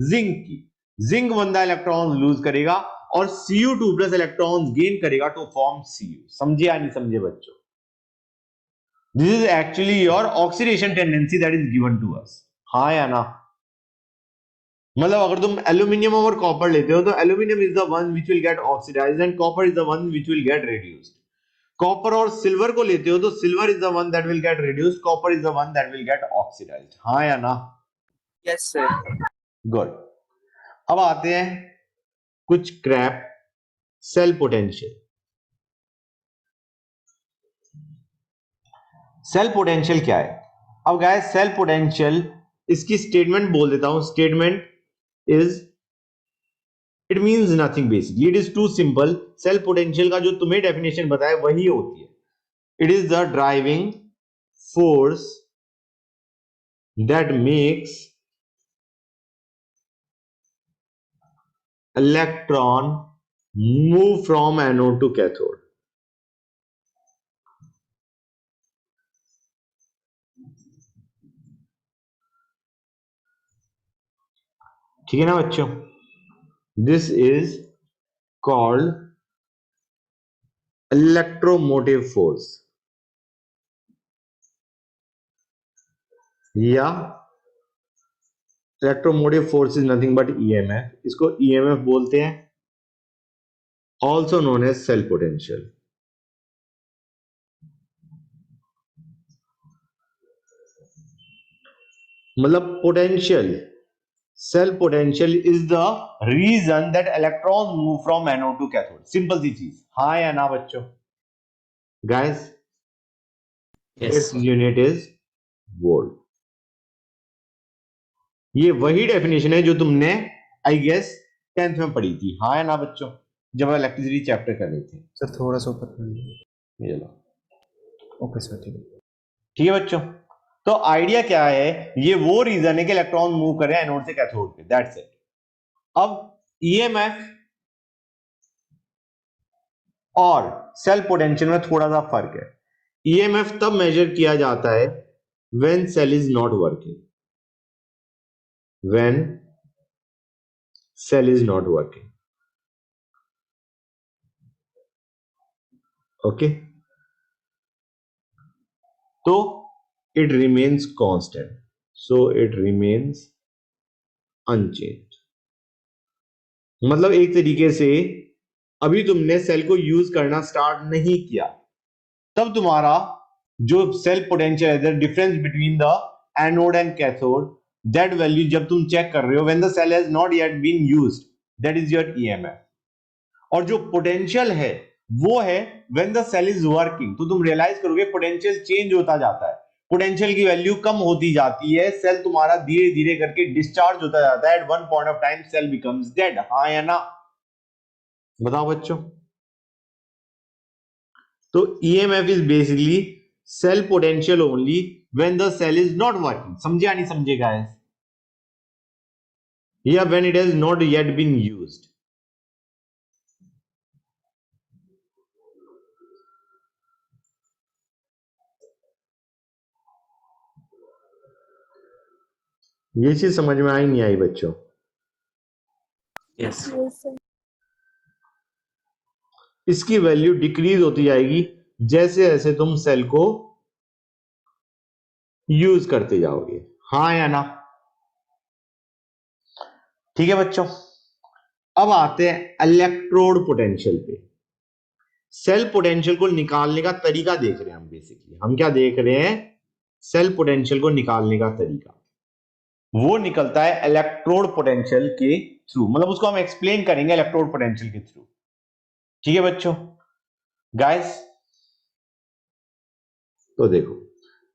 जिंक की। जिंक 1 इलेक्ट्रॉन लूज करेगा और Cu2 प्लस इलेक्ट्रॉन गेन करेगा टू फॉर्म Cu। समझे या नहीं समझे बच्चों? This is actually your oxidation tendency that is given to us, हाँ या ना? मतलब अगर तुम एल्यूमिनियम और कॉपर लेते हो तो aluminium is the one which will get oxidised and copper is the one which will get reduced. Copper और सिल्वर को लेते हो तो silver is the one that will get reduced, copper is the one that will get oxidised, हाँ या ना? Yes sir. Good. अब आते हैं कुछ क्रैप सेल पोटेंशियल। सेल पोटेंशियल क्या है? अब गाइस सेल पोटेंशियल, इसकी स्टेटमेंट बोल देता हूं। Statement is, it means nothing, basically it is too simple. Cell potential का जो तुम्हें डेफिनेशन बताया वही होती है। It is the driving force that makes electron move from anode to cathode. ठीक है ना बच्चों, this is called electromotive force, या electromotive force is nothing but EMF, इसको ईएमएफ बोलते हैं, also known as cell potential. मतलब potential, cell potential is the reason that electron move from anode to cathode. Simple सी चीज, हाँ या ना बच्चों? Guys, Yes. Its unit is volt. ये वही डेफिनेशन है जो तुमने आई गेस 10th में पढ़ी थी, हाँ या ना बच्चों, जब इलेक्ट्रिसिटी चैप्टर कर रहे थे। सर थोड़ा सा ऊपर कर लीजिए। ये लो, ओके सर, ठीक है। ठीक है बच्चों, तो आइडिया क्या है, ये वो रीजन है कि इलेक्ट्रॉन मूव कर रहे हैं एनोड से कैथोड पे, दैट्स इट। अब ईएमएफ और सेल पोटेंशियल में थोड़ा सा फर्क है। ईएमएफ तब मेजर किया जाता है when cell is not working, when cell is not working, okay, तो it remains constant, so it remains unchanged. मतलब एक तरीके से अभी तुमने सेल को यूज करना स्टार्ट नहीं किया, तब तुम्हारा जो सेल पोटेंशियल है, difference between the anode and cathode, that value जब तुम चेक कर रहे हो when the cell has not yet been used, that is your EMF. और जो पोटेंशियल है वो है when the cell is working. तो तुम रियलाइज करोगे पोटेंशियल चेंज होता जाता है, पोटेंशियल की वैल्यू कम होती जाती है, सेल तुम्हारा धीरे धीरे करके डिस्चार्ज होता जाता है, at one point of time cell becomes dead, हाँ या ना? बताओ बच्चों। तो EMF is basically cell potential only when the cell is not working. समझे या नहीं समझे गाइस? या when it has not yet been used. ये चीज समझ में आई नहीं आई बच्चों? Yes. Yes, sir. इसकी वैल्यू डिक्रीज होती जाएगी जैसे जैसे तुम सेल को यूज करते जाओगे, हाँ या ना? ठीक है बच्चों, अब आते हैं इलेक्ट्रोड पोटेंशियल पे। सेल पोटेंशियल को निकालने का तरीका देख रहे हैं हम। बेसिकली हम क्या देख रहे हैं? सेल पोटेंशियल को निकालने का तरीका। वो निकलता है इलेक्ट्रोड पोटेंशियल के थ्रू, मतलब उसको हम एक्सप्लेन करेंगे इलेक्ट्रोड पोटेंशियल के थ्रू। ठीक है बच्चों? गाइस, तो देखो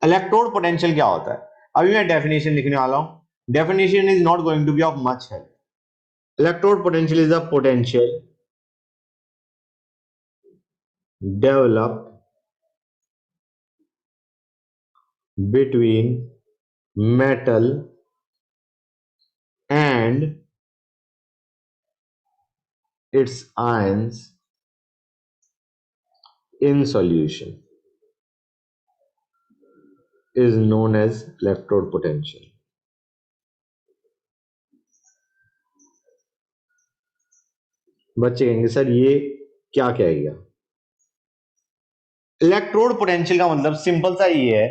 इलेक्ट्रोड पोटेंशियल क्या होता है, अभी मैं डेफिनेशन लिखने वाला हूं। Definition is not going to be of much help. Electrode potential is the potential developed between metal and its ions in solution is known as electrode potential. बच्चे कहेंगे सर ये क्या कहेगा? इलेक्ट्रोड पोटेंशियल का मतलब सिंपल सा ये है।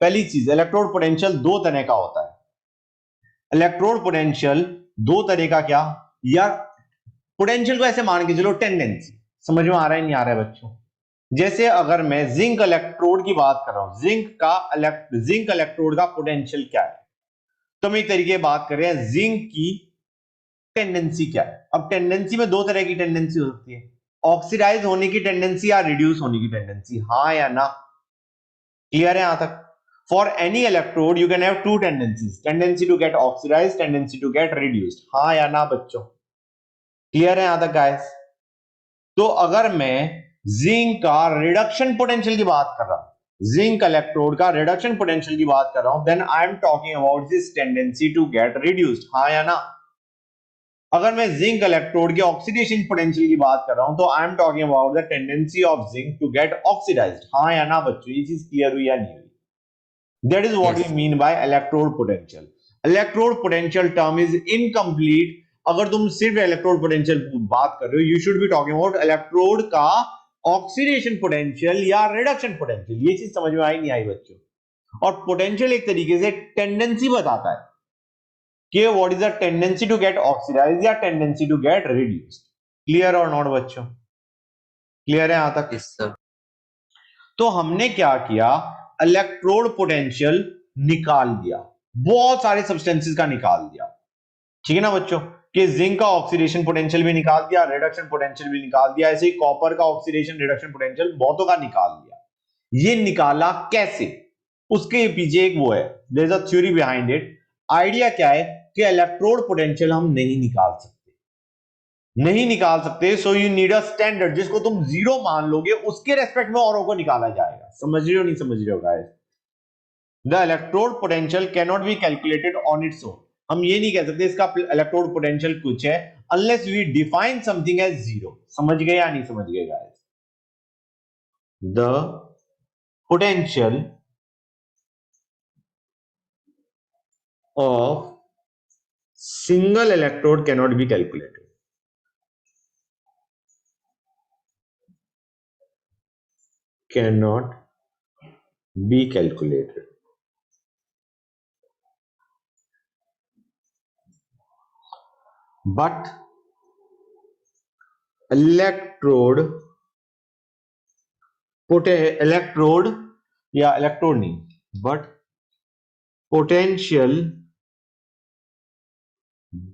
पहली चीज, इलेक्ट्रोड पोटेंशियल दो तरह का होता है। इलेक्ट्रोड पोटेंशियल दो तरह का क्या, या पोटेंशियल को ऐसे मान के चलो टेंडेंसी। समझ में आ रहा है नहीं आ रहा है बच्चों? जैसे अगर मैं जिंक इलेक्ट्रोड की बात कर रहा हूं, जिंक इलेक्ट्रोड का पोटेंशियल क्या है, तो हम एक तरीके बात कर रहे हैं जिंक की टेंडेंसी क्या है। अब टेंडेंसी में दो तरह की टेंडेंसी हो सकती है, ऑक्सीडाइज होने की टेंडेंसी या रिड्यूस होने की टेंडेंसी, हाँ या ना? क्लियर है यहां तक? For any electrode you can have two tendencies, tendency to get oxidise, tendency to get reduced, हाँ या ना बच्चों? क्लियर है यहां तक गाइस? तो अगर मैं जिंक का रिडक्शन पोटेंशियल की बात कर रहा हूं, जिंक इलेक्ट्रोड का रिडक्शन पोटेंशियल की बात कर रहा हूं, then I am talking about this tendency to get reduced, हाँ या ना? अगर मैं जिंक इलेक्ट्रोड के ऑक्सीडेशन पोटेंशियल की बात कर रहा हूं तो I am talking about the tendency of zinc to get oxidised. हाँ या ना बच्चों, ये चीज क्लियर हुई या नहीं हुई? That is what Yes. We mean by electrode potential. Electrode potential term is incomplete अगर तुम सिर्फ इलेक्ट्रोड पोटेंशियल बात कर रहे हो। You should be talking about electrode का ऑक्सीडेशन पोटेंशियल या रिडक्शन पोटेंशियल। ये चीज समझ में आई नहीं आई बच्चों? और पोटेंशियल एक तरीके से टेंडेंसी बताता है कि what is the tendency to get oxidise या tendency to get reduced. Clear और नॉट बच्चों? क्लियर है यहां तक? Yes, sir. तो हमने क्या किया, इलेक्ट्रोड पोटेंशियल निकाल दिया, बहुत सारे सब्सटेंसेस का निकाल दिया। ठीक है ना बच्चों, कि जिंक का ऑक्सीडेशन पोटेंशियल भी निकाल दिया, रिडक्शन पोटेंशियल भी निकाल दिया, ऐसे ही कॉपर का ऑक्सीडेशन रिडक्शन पोटेंशियल बहुतों का निकाल दिया। ये निकाला कैसे, उसके पीछे एक वो है, there is a theory behind it. Idea क्या है कि इलेक्ट्रोड पोटेंशियल हम नहीं निकाल सकते, so you need a standard जिसको तुम जीरो मान लोगे, उसके रेस्पेक्ट में औरों को निकाला जाएगा। समझ रहे हो नहीं समझ रहे हो guys? The electrode potential can not be calculated on its own. हम ये नहीं कह सकते इसका इलेक्ट्रोड पोटेंशियल कुछ है unless we define something as zero. समझ गए या नहीं समझ गए guys? The potential of single electrode cannot be calculated. Cannot be calculated. But electrode या इलेक्ट्रोड नहीं, but potential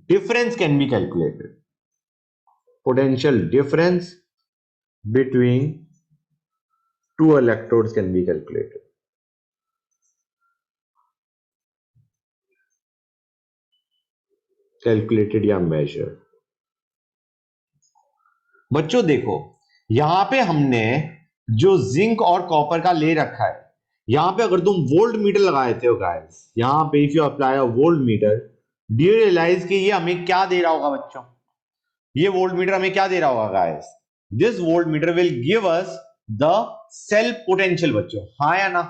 difference can be calculated. Potential difference between two electrodes can be calculated. Calculated या measured. बच्चों देखो, यहां पे हमने जो zinc और कॉपर का ले रखा है, यहां पे अगर तुम वोल्ट मीटर लगाए थे गाइस, यहां पे if you apply a volt meter, do you realise कि ये हमें क्या दे रहा होगा बच्चों? ये वोल्ट मीटर हमें क्या दे रहा होगा guys? This volt meter will give us the cell potential बच्चों। हाँ या ना?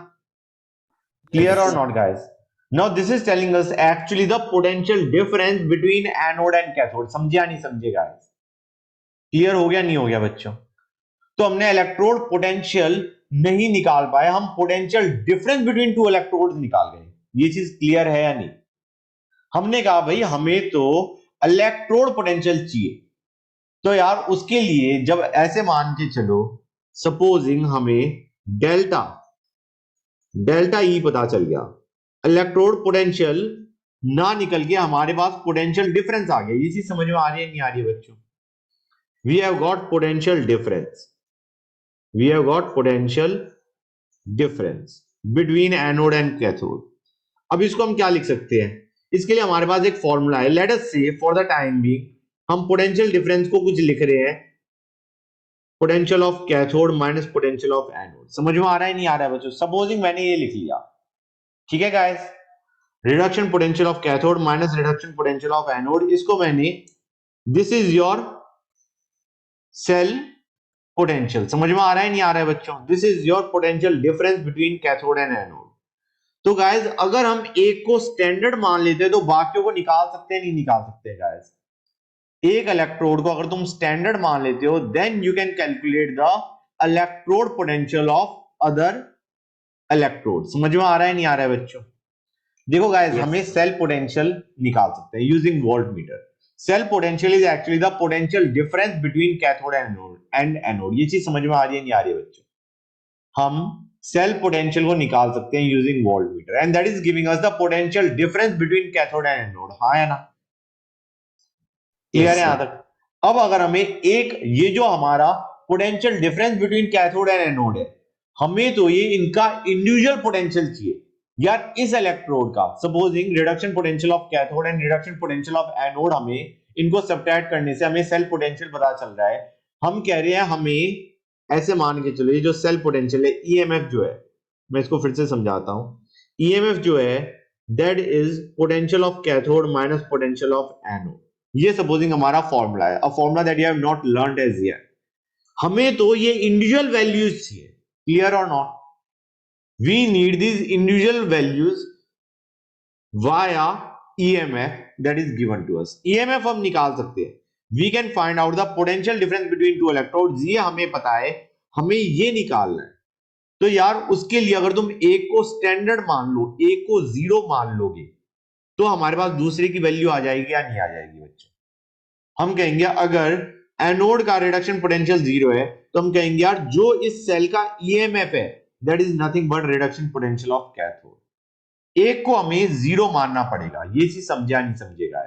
क्लियर और not guys? Now this is telling us actually the potential difference between anode and cathode. समझे या नहीं समझे गाइस? क्लियर हो गया नहीं हो गया बच्चों? तो हमने इलेक्ट्रोड पोटेंशियल नहीं निकाल पाए, हम potential difference between two electrodes निकाल गए। ये चीज क्लियर है या नहीं? हमने कहा भाई हमें तो इलेक्ट्रोड पोटेंशियल चाहिए, तो यार उसके लिए जब ऐसे मान के चलो, सपोजिंग हमें डेल्टा ई पता चल गया, इलेक्ट्रोड पोटेंशियल ना निकल के हमारे पास पोटेंशियल डिफरेंस आ गया। ये चीज समझ में आ रही है नहीं आ रही है बच्चों? We have got potential difference. We have got potential difference between anode and cathode. अब इसको हम क्या लिख सकते हैं? इसके लिए हमारे पास एक फॉर्मूला है। Let us say for the time being हम पोटेंशियल डिफरेंस को कुछ लिख रहे हैं, potential of cathode minus potential of anode. समझ में आ रहा है नहीं आ रहा है बच्चों? सपोजिंग मैंने ये लिख लिया, ठीक है guys, reduction potential of cathode minus reduction potential of anode, इसको मैंने, this is your cell potential. समझ में आ रहा है नहीं आ रहा है बच्चों? This is your potential difference between cathode and anode. तो गाइस अगर हम एक को स्टैंडर्ड मान लेते हैं तो बाकियों को निकाल सकते हैं नहीं निकाल सकते गाइस? एक इलेक्ट्रोड को अगर तुम स्टैंडर्ड मान लेते हो, then you can calculate the electrode potential of other electrode. समझ में आ रहा है नहीं आ रहा है बच्चों? देखो गाइस, हम सेल पोटेंशियल निकाल सकते हैं using volt meter. Cell potential is actually the potential difference between cathode and anode. ये चीज समझ में आ रही है नहीं आ रही है बच्चों? हम सेल पोटेंशियल को निकाल सकते हैं using volt metre and that is giving us the potential difference between cathode and anode. हाँ या ना? क्लियर है यहां तक? अब अगर हमें एक ये जो हमारा potential difference between cathode and anode है, हमें तो ये इनका इंडिविजुअल पोटेंशियल चाहिए यार। इस इलेक्ट्रोड का supposing reduction potential of cathode and reduction potential of anode, हमें इनको सब्ट्रैक्ट करने से हमें सेल पोटेंशियल पता चल रहा है। हम कह रहे हैं हमें ऐसे मान के चलो, ये जो सेल पोटेंशियल है, ईएमएफ जो है, मैं इसको फिर से समझाता हूं, ईएमएफ जो है that is potential of cathode minus potential of anode. ये सपोजिंग हमारा फॉर्मूला है, a formula that you have not learned as yet. हमें तो ये इंडिविजुअल वैल्यूज चाहिए, क्लियर और not? We need this individual values via EMF that is given to us। EMF हम निकाल सकते हैं, we can find out the potential difference between two electrodes, ये हमें पता है, हमें ये निकालना है। तो यार उसके लिए अगर तुम एक को स्टैंडर्ड मान लो, एक को 0 मान लोगे, तो हमारे पास दूसरे की वैल्यू आ जाएगी या नहीं आ जाएगी बच्चों? हम कहेंगे अगर एनोड का रिडक्शन पोटेंशियल 0 है, तो हम कहेंगे यार जो इस सेल का EMF है that is nothing but reduction potential of cathode. एक को हमें 0 मानना पड़ेगा, ये चीज समझा नहीं समझेगा?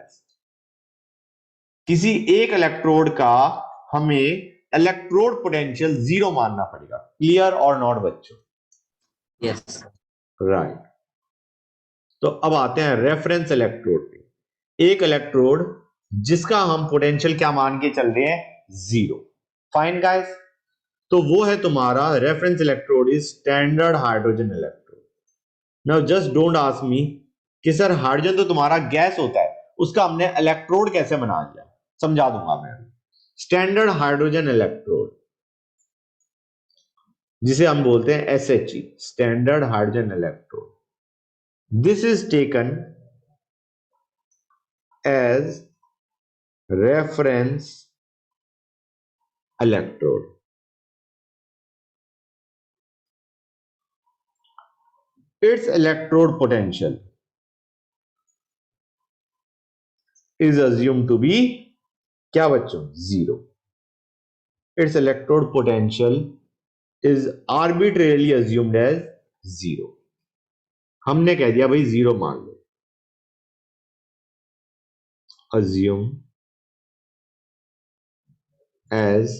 किसी एक इलेक्ट्रोड का हमें इलेक्ट्रोड पोटेंशियल 0 मानना पड़ेगा, क्लियर और नॉट बच्चों? Yes right. तो अब आते हैं रेफरेंस इलेक्ट्रोड पे। एक इलेक्ट्रोड जिसका हम पोटेंशियल क्या मान के चल रहे हैं? 0। फाइन गाइस, तो वो है तुम्हारा reference electrode is standard hydrogen electrode. Now just don't ask me कि सर हाइड्रोजन तो तुम्हारा गैस होता है, उसका हमने इलेक्ट्रोड कैसे बना लिया? समझा दूंगा मैं। स्टैंडर्ड हाइड्रोजन इलेक्ट्रोड जिसे हम बोलते हैं SHE, standard hydrogen electrode, this is taken as reference electrode. its electrode potential is assumed to be क्या बच्चों? 0। its electrode potential is arbitrarily assumed as 0। हमने कह दिया भाई 0 मान लो, assume as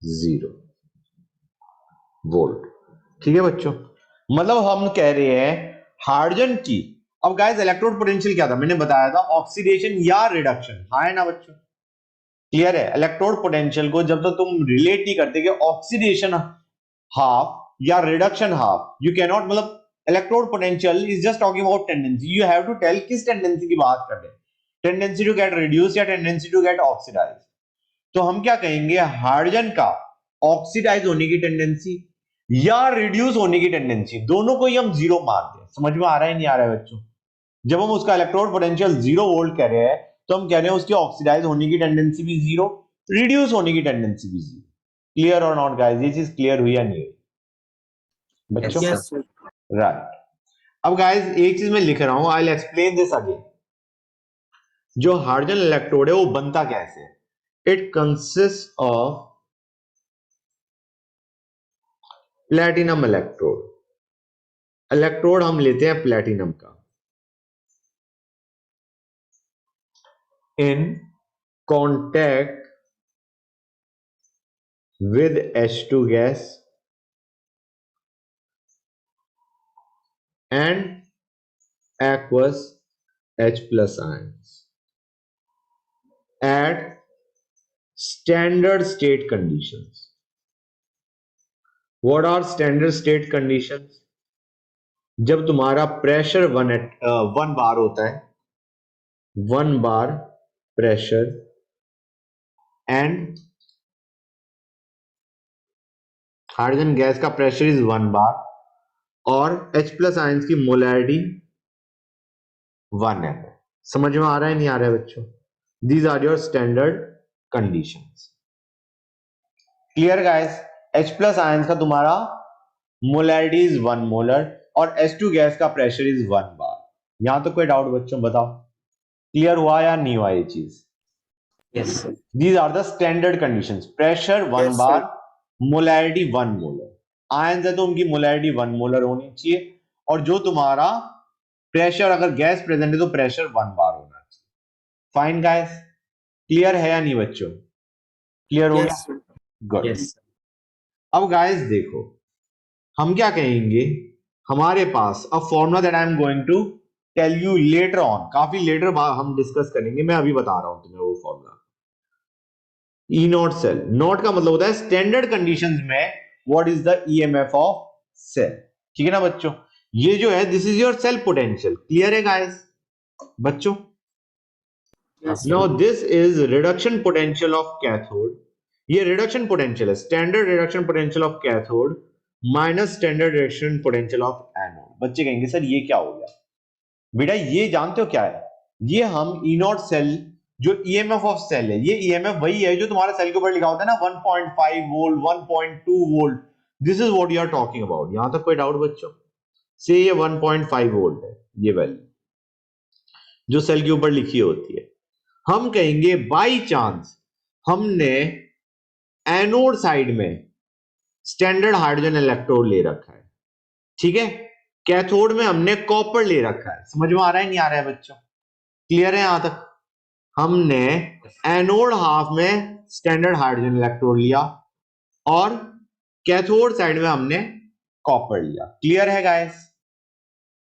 0 वोल्ट। ठीक है बच्चों, मतलब हम कह रहे हैं हाइड्रोजन की, अब गाइस इलेक्ट्रोड पोटेंशियल क्या था? मैंने बताया था ऑक्सीडेशन या रिडक्शन, हाँ है ना बच्चों? क्लियर है? इलेक्ट्रोड पोटेंशियल को जब तक तुम रिलेट नहीं करते कि ऑक्सीडेशन हाफ या reduction half, you can not, मतलब electrode potential is just talking about tendency, you have to tell किस टेंडेंसी की बात कर रहे हैं, टेंडेंसी टू गेट रिड्यूस या टेंडेंसी टू गेट ऑक्सीडाइज। तो हम क्या कहेंगे? हाइड्रोजन का ऑक्सीडाइज होने की टेंडेंसी या रिड्यूस होने की टेंडेंसी, दोनों को ही हम 0 मान दें। समझ में आ रहा है नहीं आ रहा है बच्चों? जब हम उसका इलेक्ट्रोड पोटेंशियल 0 वोल्ट कह रहे हैं, तो हम कह रहे हैं उसकी ऑक्सीडाइज होने की टेंडेंसी भी 0, रिड्यूस होने की टेंडेंसी भी 0। क्लियर और नॉट गाइस? ये चीज क्लियर हुई या नहीं हुई बच्चों? Yes sir. राइट। अब गाइस एक चीज मैं लिख रहा हूं, आई विल एक्सप्लेन दिस अगेन। जो हाइड्रोजन इलेक्ट्रोड है वो बनता कैसे? It consist of platinum electrode. Electrode हम लेते हैं प्लेटिनम का, in contact with H2 gas and aqueous H plus ions at standard state conditions। What are standard state conditions? जब तुम्हारा प्रेशर 1 बार होता है, 1 बार प्रेशर एंड हाइड्रोजन गैस का pressure is 1 बार और H प्लस आयंस की मोलैरिटी 1 है। समझ में आ रहा है नहीं आ रहा है बच्चों? These are your standard conditions. Clear guys? H plus ions का तुम्हारा मोलैरिटी इज 1 मोलर और H2 गैस का प्रेशर इज 1 बार। यहां तो कोई डाउट बच्चों? बताओ क्लियर हुआ या नहीं हुआ ये चीज? Yes sir these are the standard conditions. Pressure 1 Yes, bar, sir. Molarity 1 molar. Ions है तो उनकी मोलैरिटी 1 मोलर होनी चाहिए, और जो तुम्हारा प्रेशर, अगर गैस प्रेजेंट है तो प्रेशर 1 बार होना चाहिए। Fine guys? क्लियर है या नहीं बच्चों? क्लियर हो Yes, गया? sir. गुड। यस अब गाइस देखो, हम क्या कहेंगे, हमारे पास a formula that I am going to tell you later on, काफी लेटर हम डिस्कस करेंगे, मैं अभी बता रहा हूं तुम्हें वो formula. E naught cell, naught का मतलब होता है स्टैंडर्ड कंडीशंस में what is the EMF of cell. ठीक है ना बच्चों? ये जो है this is your cell potential. Clear है गाइस बच्चों? Yes, now sir. This is reduction potential of cathode, ये रिडक्शन पोटेंशियल है, standard reduction potential of cathode minus standard reduction potential of anode. बच्चे कहेंगे सर ये क्या हो गया? बेटा ये जानते हो क्या है? ये हम ई नॉट सेल, जो ईएमएफ ऑफ सेल है, ये ईएमएफ वही है जो तुम्हारे सेल के ऊपर लिखा होता है ना 1.5 volt 1.2 volt, this is what you are talking about. यहां तक कोई डाउट बच्चों? से ये 1.5 वोल्ट है ये वैल्यू जो सेल के ऊपर लिखी होती है। हम कहेंगे बाई चांस हमने एनोड साइड में स्टैंडर्ड हाइड्रोजन इलेक्ट्रोड ले रखा है, ठीक है, कैथोड में हमने कॉपर ले रखा है। समझ में आ रहा है नहीं आ रहा है बच्चों? क्लियर है यहां तक? हमने एनोड हाफ में स्टैंडर्ड हाइड्रोजन इलेक्ट्रोड लिया और कैथोड साइड में हमने कॉपर लिया। क्लियर है गाइस?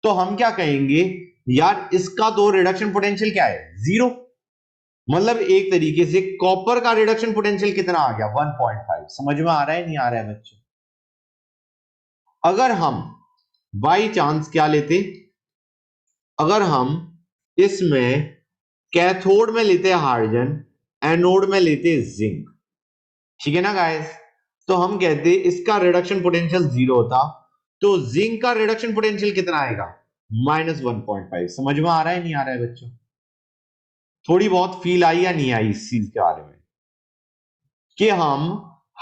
तो हम क्या कहेंगे यार, इसका तो रिडक्शन पोटेंशियल क्या है? जीरो। मतलब एक तरीके से कॉपर का रिडक्शन पोटेंशियल कितना आ गया? 1.5। समझ में आ रहा है नहीं आ रहा है बच्चों? अगर हम बाई चांस क्या लेते, अगर हम इसमें कैथोड में लेते हाइड्रोजन, एनोड में लेते जिंक, ठीक है ना गाइस, तो हम कहते इसका रिडक्शन पोटेंशियल जीरो होता, तो जिंक का रिडक्शन पोटेंशियल कितना आएगा? -1.5। समझ में आ रहा है नहीं आ रहा है बच्चों? थोड़ी बहुत फील आई या नहीं आई इस चीज के बारे में कि हम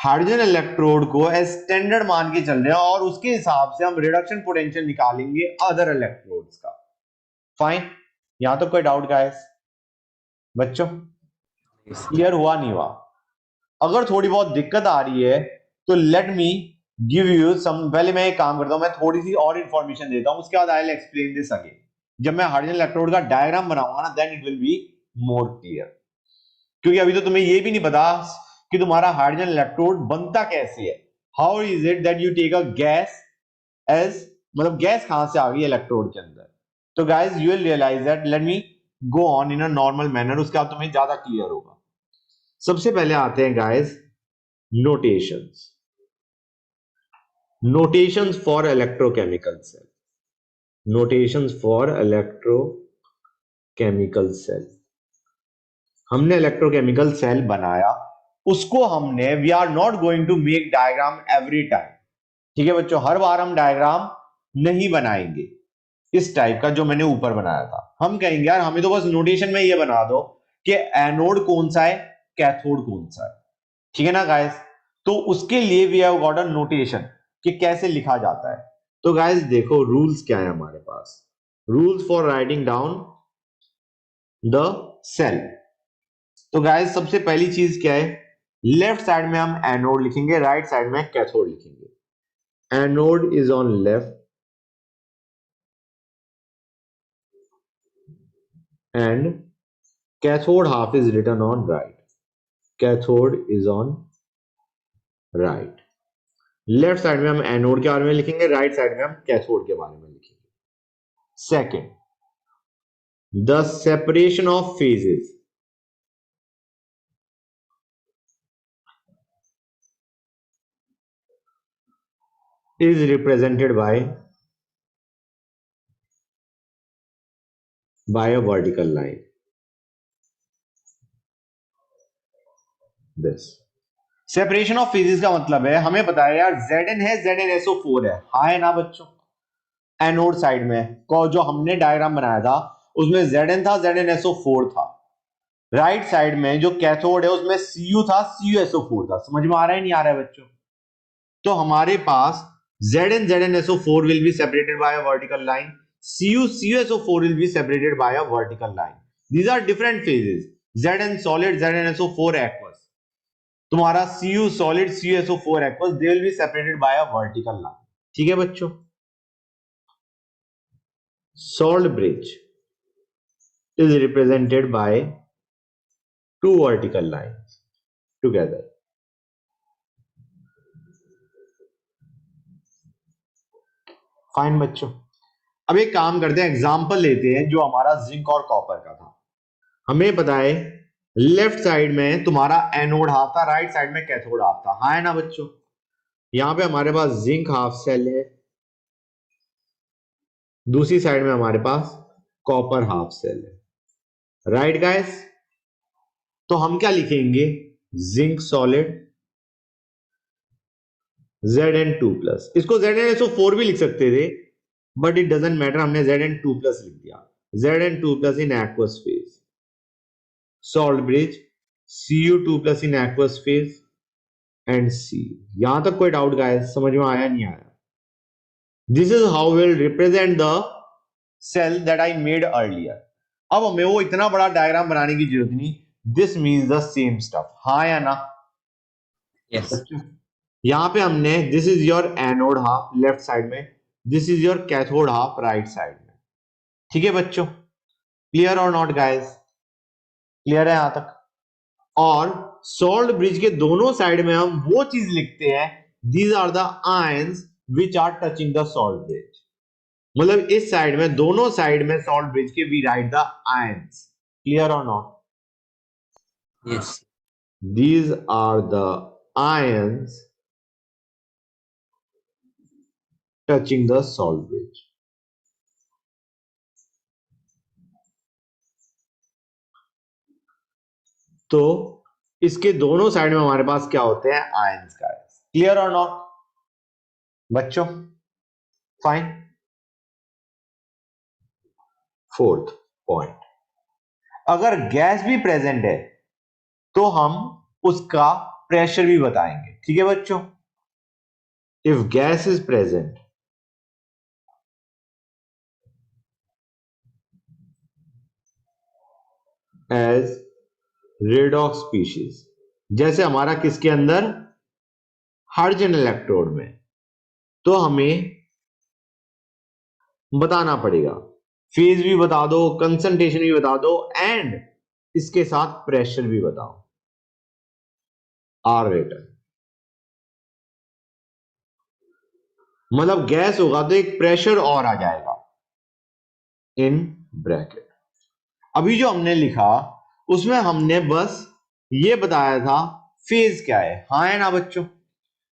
हाइड्रोजन इलेक्ट्रोड को एज स्टैंडर्ड मान के चल रहे हैं और उसके हिसाब से हम रिडक्शन पोटेंशियल निकालेंगे अदर इलेक्ट्रोड्स का। फाइन, यहां तो कोई डाउट गाइस बच्चों? Yes. क्लियर हुआ नहीं हुआ? अगर थोड़ी बहुत दिक्कत आ रही है तो let me give you some, पहले मैं एक काम करता हूं, मैं थोड़ी सी और इंफॉर्मेशन देता हूं, उसके बाद I will explain this again. जब मैं हाइड्रोजन इलेक्ट्रोड का डायग्राम बनाऊंगा ना, then it will be more clear, क्योंकि अभी तो तुम्हें ये भी नहीं पता कि तुम्हारा हाइड्रोजन इलेक्ट्रोड बनता कैसे है। How is it that you take a gas as, मतलब गैस कहां से आ गई इलेक्ट्रोड के अंदर? तो guys you will realise that, let me go on in a normal manner, उसके बाद तुम्हें ज्यादा क्लियर होगा। सबसे पहले आते हैं guys notations, notations for electrochemical cell, notations for electrochemical cell. हमने इलेक्ट्रोकेमिकल सेल बनाया, उसको हमने, we are not going to make diagram every time, ठीक है बच्चों? हर बार हम डायग्राम नहीं बनाएंगे इस टाइप का जो मैंने ऊपर बनाया था। हम कहेंगे यार हमें तो बस नोटेशन में ये बना दो कि एनोड कौन सा है, कैथोड कौन सा है, ठीक है ना गाइस? तो उसके लिए we have got a notation कि कैसे लिखा जाता है। तो गाइस देखो रूल्स क्या है हमारे पास, rules for writing down the cell. तो गाइस सबसे पहली चीज क्या है, लेफ्ट साइड में हम एनोड लिखेंगे, राइट साइड में कैथोड लिखेंगे। Anode is on left and cathode half is written on right, cathode is on right। Left side में हम एनोड के बारे में लिखेंगे, राइट साइड में हम कैथोड के बारे में लिखेंगे। Second, the separation of phases is represented by a vertical line, this separation of phases का मतलब है, हमें पता है यार Zn है, ZnSO4 है, हाँ है ना बच्चों? एनोड साइड में जो हमने डायग्राम बनाया था उसमें Zn था, ZnSO4 था। राइट साइड में जो कैथोड है उसमें Cu था, CuSO4 था। समझ में आ रहा है नहीं आ रहा है बच्चों? तो हमारे पास Zn ZnSO4 will be separated by a vertical line, Cu CuSO4 will be separated by a vertical line. These are different phases, Zn solid, ZnSO4 aqueous। तुम्हारा Cu solid, CuSO4 aqueous, they will be separated by a vertical line। ठीक है बच्चों? Salt bridge is represented by two vertical lines together। Fine बच्चों, अब एक काम करते हैं, एग्जांपल लेते हैं जो हमारा जिंक और कॉपर का था। हमें पता है लेफ्ट साइड में तुम्हारा एनोड हाफ था, राइट साइड में कैथोड हाफ था, हाँ है ना बच्चों? यहां पे हमारे पास जिंक हाफ सेल है, दूसरी साइड में हमारे पास कॉपर हाफ सेल है, राइट गाइस? तो हम क्या लिखेंगे, जिंक सॉलिड Zn2+, इसको Zn4 भी लिख सकते थे, बट इट डजेंट मैटर, हमने Zn2+ लिख दिया। Zn2+ in aqueous phase, salt bridge Cu2+ in aqueous phase and सी। यहां तक कोई डाउट गाइस, समझ में आया नहीं आया? This is how will represent the cell that I made earlier. अब हमें वो इतना बड़ा डायग्राम बनाने की जरूरत नहीं, this means the same stuff, हाँ या ना? Yes. यहां पे हमने this is your anode half left side में, this is your cathode half right side में। ठीक है बच्चों, क्लियर और नॉट गाइस? क्लियर है यहां तक? और सॉल्ट ब्रिज के दोनों साइड में हम वो चीज लिखते हैं, these are the ions which are touching the salt bridge. मतलब इस साइड में, दोनों साइड में सॉल्ट ब्रिज के we write the ions. Clear और not? Yes. These are the ions touching the salt bridge. तो इसके दोनों साइड में हमारे पास क्या होते हैं, आयंस का। क्लियर और नॉट बच्चों? फाइन। फोर्थ पॉइंट, अगर गैस भी प्रेजेंट है तो हम उसका प्रेशर भी बताएंगे। ठीक है बच्चों? If gas is present as redox species, जैसे हमारा किसके अंदर, हाइड्रोजन इलेक्ट्रोड में, तो हमें बताना पड़ेगा, फेज भी बता दो, कंसंट्रेशन भी बता दो, एंड इसके साथ प्रेशर भी बताओ, आर रेटर। मतलब गैस होगा तो एक प्रेशर और आ जाएगा इन ब्रैकेट। अभी जो हमने लिखा उसमें हमने बस ये बताया था फेज क्या है, हाँ है ना बच्चों?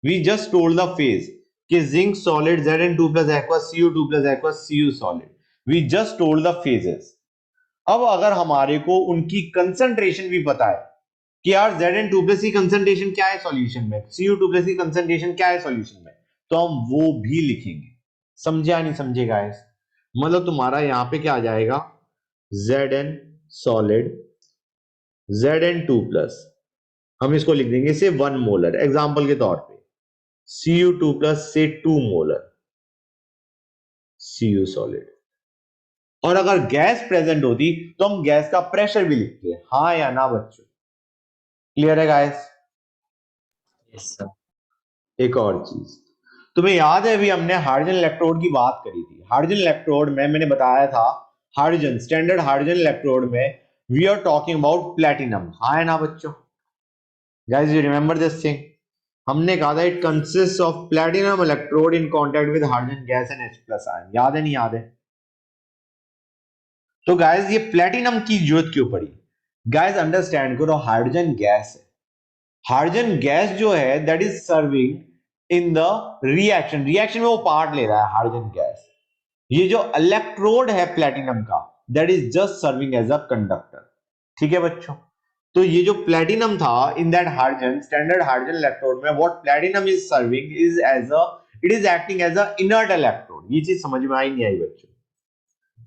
We just told the phase कि zinc solid Zn2+ aqueous Cu2+ aqueous Cu solid, we just told the phases. अब अगर हमारे को उनकी कंसंट्रेशन भी पता है कि यार Zn2+ की कंसंट्रेशन क्या है सॉल्यूशन में, Cu2+ की कंसंट्रेशन क्या है सॉल्यूशन में, तो हम वो भी लिखेंगे। समझे या नहीं समझे गाइस? मतलब तुम्हारा यहां पे क्या आ जाएगा, Zn सॉलिड Zn2+, हम इसको लिख देंगे से 1 मोलर एग्जांपल के तौर पे, Cu2+ से 2 मोलर Cu सॉलिड। और अगर गैस प्रेजेंट होती तो हम गैस का प्रेशर भी लिखते हैं, हाँ या ना बच्चों? क्लियर है गाइस? Yes, sir. एक और चीज तुम्हें याद है, अभी हमने हाइड्रोजन इलेक्ट्रोड की बात करी थी। हाइड्रोजन इलेक्ट्रोड में मैंने बताया था, हाइड्रोजन स्टैंडर्ड हाइड्रोजन इलेक्ट्रोड में we are talking about platinum, हाँ है ना बच्चों? Guys you remember this thing? हमने कहा था it consist of platinum electrode in contact with hydrogen gas and H+ ion. याद है नहीं याद है? तो गाइस ये प्लेटिनम की जरूरत क्यों पड़ी? गाइस अंडरस्टैंड करो, हाइड्रोजन गैस है, हाइड्रोजन गैस जो है that is serving in the reaction, reaction में वो पार्ट ले रहा है हाइड्रोजन गैस। ये जो इलेक्ट्रोड है प्लेटिनम का, that is just serving as a conductor. ठीक है बच्चों? तो ये जो प्लेटिनम था in that hydrogen standard hydrogen electrode में, what platinum is serving is as a, it is acting as a inert electrode. ये चीज समझ में आई नहीं आई बच्चों?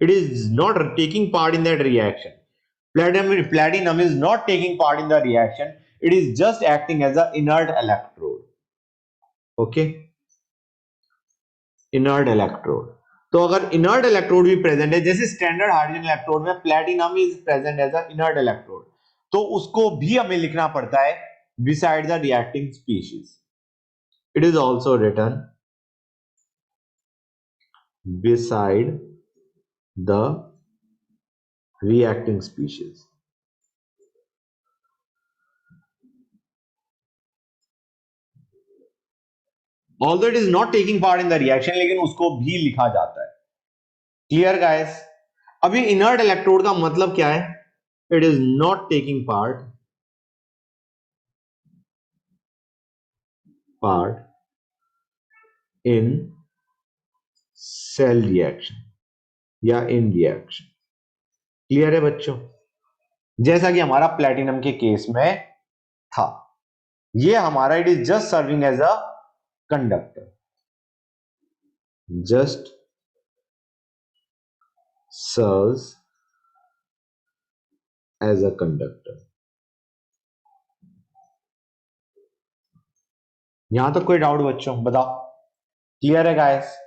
It is not taking part in that reaction, platinum is not taking part in the reaction, it is just acting as an inert electrode. Okay, inert electrode। तो अगर इनर्ट इलेक्ट्रोड भी प्रेजेंट है, जैसे स्टैंडर्ड हाइड्रोजन इलेक्ट्रोड में platinum is present as a inert electrode, तो उसको भी हमें लिखना पड़ता है beside the reacting species। it is also written beside the reacting species। although it is not taking part in the reaction, लेकिन उसको भी लिखा जाता है। Clear guys? अभी इनर्ट इलेक्ट्रोड का मतलब क्या है? It is not taking part in cell reaction या इन रिएक्शन। क्लियर है बच्चों? जैसा कि हमारा प्लेटिनम के केस में था। ये हमारा it is just serving as a conductor, just serves as a conductor. यहां तक कोई डाउट बच्चों? बताओ, क्लियर है गाइस?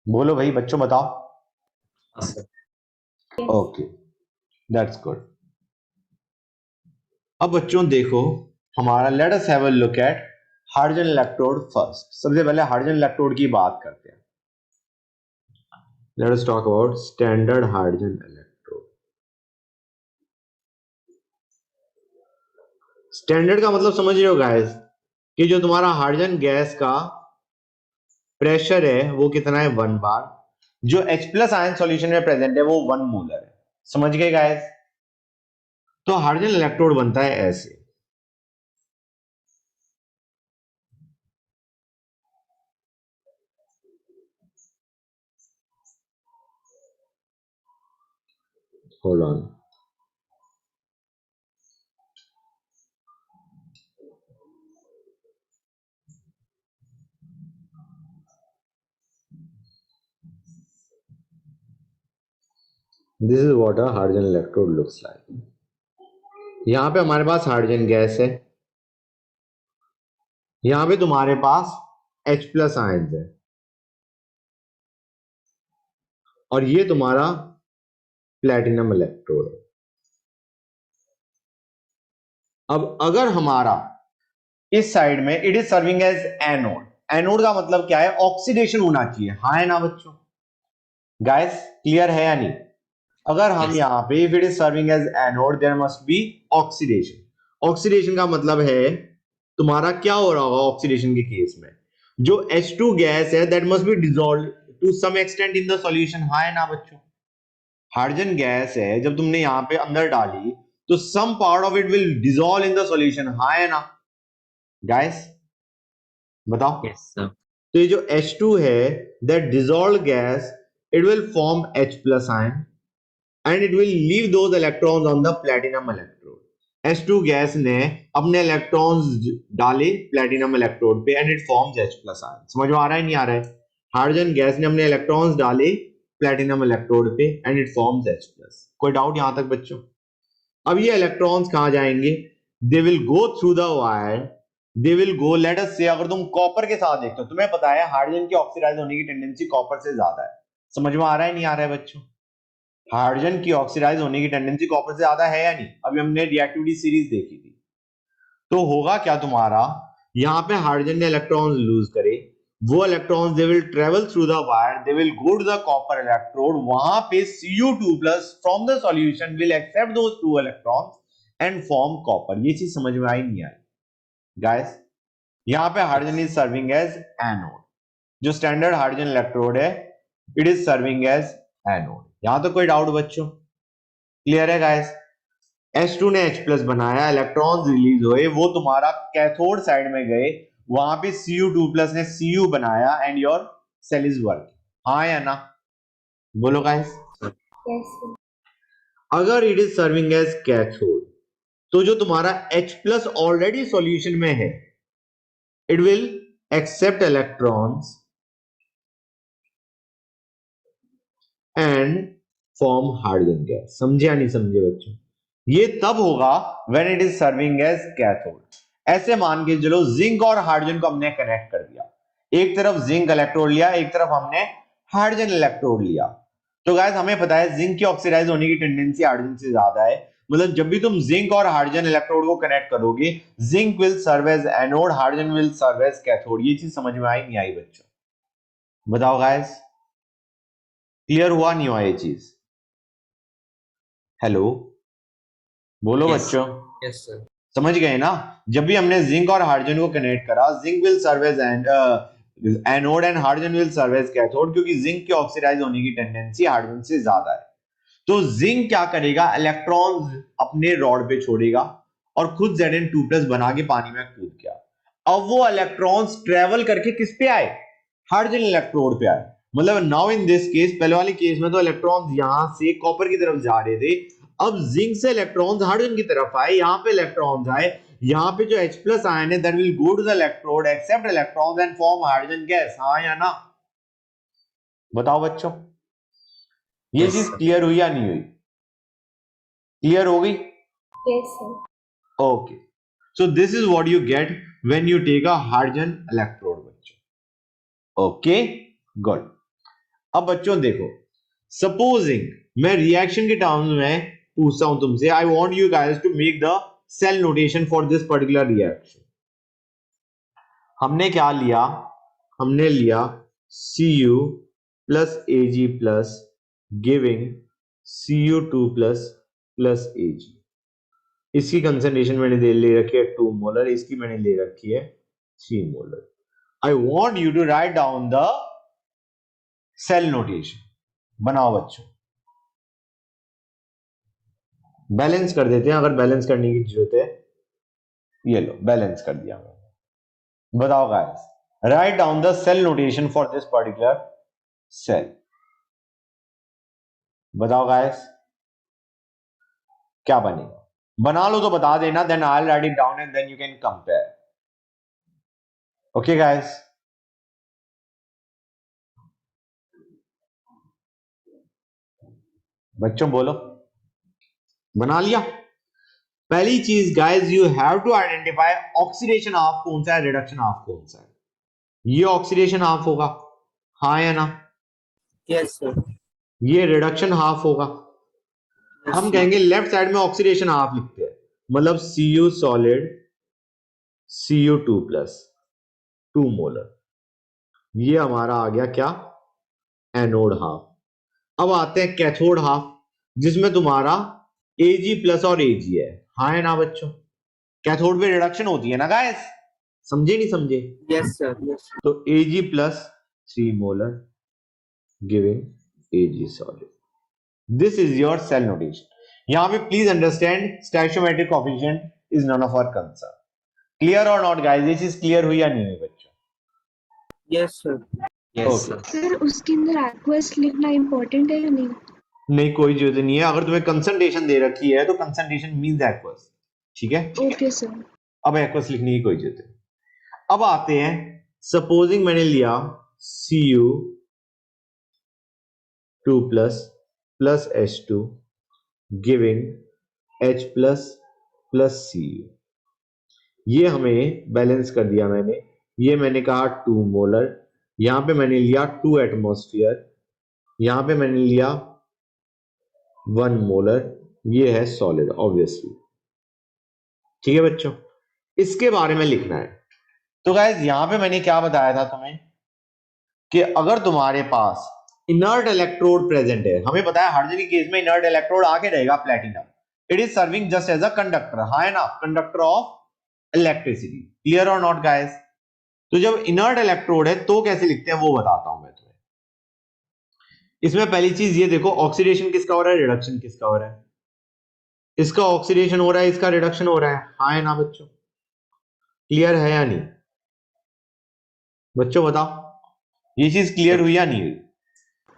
बोलो भाई बच्चों, बताओ। हाँ सर। Okay, that's good. अब बच्चों देखो, हमारा late us have a look eight hydrogen electrode first. सबसे पहले हाइड्रोजन इलेक्ट्रोड की बात करते हैं। Let us talk about standard hydrogen electrode. Standard का मतलब समझ रहे हो गाइस, कि जो तुम्हारा हाइड्रोजन गैस का प्रेशर है वो कितना है, 1 बार। जो H प्लस आयन सॉल्यूशन में प्रेजेंट है वो 1 मोलर है। समझ गए गाइस? तो हाइड्रोजन इलेक्ट्रोड बनता है ऐसे। Hold on, this is what a hydrogen electrode looks like. यहां पे हमारे पास हाइड्रोजन गैस है, यहां पे तुम्हारे पास H प्लस आयन है, और ये तुम्हारा प्लेटिनम इलेक्ट्रोड है। अब अगर हमारा इस साइड में it is serving as anode. Anode का मतलब क्या है? ऑक्सीडेशन होना चाहिए, हाँ है ना बच्चों? गाइस क्लियर है या नहीं? अगर हम Yes. यहां पे if it is serving as anode there must be oxidation. Oxidation का मतलब है तुम्हारा क्या हो रहा होगा ऑक्सीडेशन के केस में? जो H2 गैस है that must be dissolve to some extent in the solution, हाँ है ना बच्चों? हाइड्रोजन गैस है, जब तुमने यहां पे अंदर डाली तो some part of it will dissolve in the solution, हाँ है ना गाइस? बताओ। Yes sir. तो ये जो H2 है that dissolve gas, it will form H plus ion and it will leave those electrons on the platinum electrode. H2 gas ने अपने इलेक्ट्रॉन्स डाले प्लेटिनम इलेक्ट्रोड पे and it forms H plus ion. समझ में आ रहा है नहीं आ रहा है? हाइड्रोजन गैस ने अपने इलेक्ट्रॉन्स डाले प्लेटिनम इलेक्ट्रोड पे and it forms H plus. कोई डाउट यहां तक बच्चों? अब ये इलेक्ट्रॉन्स कहां जाएंगे? दे will go through the wire, they will go, late us से अगर तुम कॉपर के साथ देखते हो, तुम्हें पता है हाइड्रोजन की ऑक्सीडाइज होने की टेंडेंसी कॉपर से ज्यादा है। समझ में आ रहा है नहीं आ रहा है बच्चों? हाइड्रोजन की ऑक्सीडाइज होने की टेंडेंसी कॉपर से ज्यादा है या नहीं? अभी हमने रिएक्टिविटी सीरीज देखी थी। तो होगा क्या तुम्हारा, यहां पे हाइड्रोजन ने इलेक्ट्रॉन्स लूज करे, वो electrons they will travel through the wire, they will go to the copper electrode, वहां पे Cu2+ from the solution will accept those two electrons and form copper. ये चीज समझ में आई नहीं आई गाइस? यहां पे hydrogen is serving as anode. जो स्टैंडर्ड हाइड्रोजन इलेक्ट्रोड है it is serving as anode. यहां तो कोई डाउट बच्चों? क्लियर है गाइस? H2 ने H प्लस बनाया, इलेक्ट्रॉन्स रिलीज हुए, वो तुम्हारा कैथोड साइड में गए, वहां पे Cu2+ ने Cu बनाया and your cell is work, हाँ या ना? बोलो गाइस। Yes, sir. अगर it is serving as cathode तो जो तुम्हारा H प्लस ऑलरेडी सॉल्यूशन में है it will accept electrons and form hydrogen gas. समझे या नहीं समझे बच्चों? ये तब होगा when it is serving as cathode. ऐसे मान के चलो जिंक और हाइड्रोजन को हमने कनेक्ट कर दिया, एक तरफ जिंक इलेक्ट्रोड लिया, एक तरफ हमने हाइड्रोजन इलेक्ट्रोड लिया। तो गाइस हमें पता है जिंक की ऑक्सीडाइज होने की टेंडेंसी हाइड्रोजन से ज्यादा है, मतलब जब भी तुम जिंक और हाइड्रोजन इलेक्ट्रोड को कनेक्ट करोगे zinc will serve as anode, hydrogen will serve as cathode. ये चीज समझ में आई नहीं आई बच्चों? बताओ गाइस, क्लियर हुआ नहीं हुआ ये चीज? हेलो, बोलो Yes. बच्चों, Yes sir. समझ गए ना? जब भी हमने जिंक और हाइड्रोजन को कनेक्ट करा zinc will serve as anode and hydrogen will serve as cathode, क्योंकि जिंक की ऑक्सीडाइज होने की टेंडेंसी हाइड्रोजन से ज्यादा है। तो जिंक क्या करेगा, इलेक्ट्रॉन्स अपने रॉड पे छोड़ेगा और खुद Zn2+ बना के पानी में कूद गया। अब वो इलेक्ट्रॉन्स ट्रेवल करके किस पे आए? हाइड्रोजन इलेक्ट्रोड पे आए। मतलब नाउ इन दिस केस, पहले वाले केस में तो इलेक्ट्रॉन्स यहां से कॉपर की तरफ जा रहे थे, अब जिंक से इलेक्ट्रॉन्स हाइड्रोजन की तरफ आए, यहां पे इलेक्ट्रॉन्स आए, यहां पे जो H+ आयन है that will go to the electrode accept electrons and form hydrogen gas, हाँ या ना? बताओ बच्चों, ये Yes, चीज sir. क्लियर हुई या नहीं हुई? क्लियर हो गई? Yes, sir. Okay, so this is what you get when you take a hydrogen electrode बच्चों। Okay, good. अब बच्चों देखो, सपोजिंग मैं रिएक्शन के टर्म्स में पूछता हूं तुमसे, I want you guys to make the cell notation for this particular reaction. हमने क्या लिया? हमने लिया Cu plus Ag plus giving Cu2 plus Ag। इसकी कंसंट्रेशन मैंने ले रखी है 2 मोलर, इसकी मैंने ले रखी है 3 molar. I want you to write down the cell notation. बनाओ बच्चों, बैलेंस कर देते हैं अगर बैलेंस करने की जरूरत है। ये लो, बैलेंस कर दिया मैंने। बताओ guys, write down the cell notation for this particular cell. बताओ गाइस क्या बनेगा? बना लो तो बता देना, then I will write it down and then you can compare. Okay guys, बच्चों बोलो, बना लिया? पहली चीज guys, you have to identify oxidation half कौन सा है, रिडक्शन हाफ कौन सा है। ये ऑक्सीडेशन हाफ होगा, हाँ या ना? Yes, sir. ये रिडक्शन हाफ होगा। Yes, हम sir. कहेंगे लेफ्ट साइड में ऑक्सीडेशन हाफ लिखते हैं, मतलब Cu solid Cu2 plus 2 molar, ये हमारा आ गया क्या? Anode half. अब आते हैं कैथोड हाफ, जिसमें तुम्हारा Ag प्लस और Ag है, हाँ है ना बच्चों? कैथोड पे रिडक्शन होती है ना गाइस, समझे नहीं समझे? Yes, sir. Yes. तो Ag plus 3 molar giving Ag solid. This is your cell notation. यहां पे please understand stoichiometric coefficient is none of our concern. Clear और नॉट गाइस? ये चीज क्लियर हुई या नहीं हुई बच्चों? Yes, sir. Yes, Okay. sir. Sir उसके अंदर एक्वस लिखना इम्पोर्टेंट है या नहीं? नहीं, कोई जरूरत नहीं है। अगर तुम्हें कंसंट्रेशन दे रखी है तो कंसंट्रेशन मींस एक्वस, ठीक है? Okay sir. अब एक्वस लिखने की कोई जरूरत नहीं। अब आते हैं, सपोजिंग मैंने लिया Cu2 plus H2 giving H plus Cu। ये हमें बैलेंस कर दिया मैंने। ये मैंने कहा 2 मोलर, यहां पे मैंने लिया 2 एटमॉस्फेयर, यहां पे मैंने लिया 1 मोलर, ये है सॉलिड ऑब्वियसली, ठीक है बच्चों? इसके बारे में लिखना है। तो गाइस यहां पे मैंने क्या बताया था तुम्हें कि अगर तुम्हारे पास इनर्ट इलेक्ट्रोड प्रेजेंट है, हमें पता है हाइड्रोजन के केस में इनर्ट इलेक्ट्रोड आके रहेगा platinum, it is serving just as a conductor, हाँ है ना? Conductor of electricity. क्लियर और नॉट गाइस? तो जब इनर्ट इलेक्ट्रोड है तो कैसे लिखते हैं वो बताता हूं मैं तुम्हें। इसमें पहली चीज ये देखो, ऑक्सीडेशन किसका हो रहा है, रिडक्शन किसका हो रहा है? इसका ऑक्सीडेशन हो रहा है, इसका रिडक्शन हो रहा है, हाँ है ना बच्चों? क्लियर है या नहीं बच्चों? बताओ, ये चीज क्लियर हुई या नहीं हुई?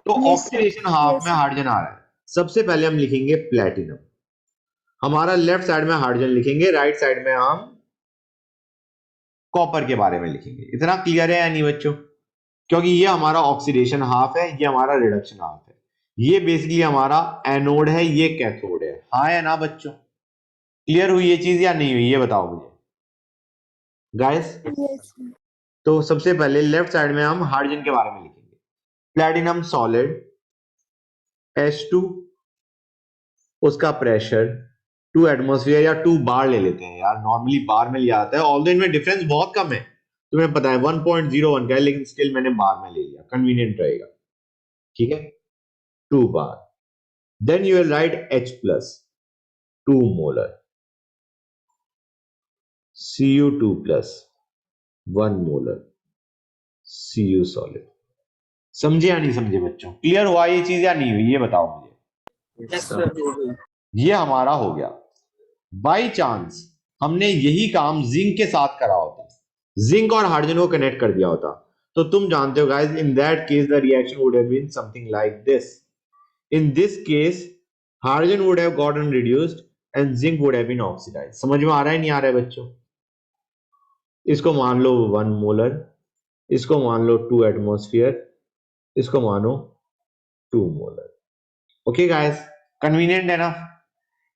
तो Yes, sir. Oxidation half Yes, में sir. हाइड्रोजन आ रहा है, सबसे पहले हम लिखेंगे प्लेटिनम। हमारा लेफ्ट साइड में हाइड्रोजन लिखेंगे, राइट साइड में हम कॉपर के बारे में लिखेंगे। इतना क्लियर है या नहीं बच्चों? क्योंकि ये हमारा ऑक्सीडेशन हाफ है, ये हमारा रिडक्शन हाफ है, ये बेसिकली हमारा एनोड है, ये कैथोड है, हाँ या ना बच्चों? क्लियर हुई ये चीज या नहीं हुई, ये बताओ मुझे गाइस। Yes, sir. तो सबसे पहले लेफ्ट साइड में हम हाइड्रोजन के बारे में लिखेंगे, प्लेटिनम सॉलिड H2, उसका प्रेशर 2 एटमॉस्फेयर या 2 बार ले लेते हैं यार, नॉर्मली बार में लिया जाता है, ऑल्दो इनमें डिफरेंस बहुत कम है, तुम्हें पता है 1.01 का है, लेकिन स्टिल मैंने बार में ले लिया, कन्वीनियंट रहेगा, ठीक है? 2 bar, then you will write H plus 2 molar, Cu2 plus 1 molar, Cu solid. समझे या नहीं समझे बच्चों? क्लियर हुआ ये चीज या नहीं हुई, ये बताओ मुझे। Yes, sir. ये हमारा हो गया। बाई चांस हमने यही काम जिंक के साथ करा होता, जिंक और हाइड्रोजन को कनेक्ट कर दिया होता, तो तुम जानते हो guys, in that case the reaction would have been something like this. In this case hydrogen would have gotten reduced and zinc would have been oxidised. समझ में आ रहा है नहीं आ रहा है बच्चों? इसको मान लो 1 मोलर, इसको मान लो 2 एटमॉस्फेयर, इसको मानो 2 मोलर। ओके गाइस, कन्वीनियंट है ना?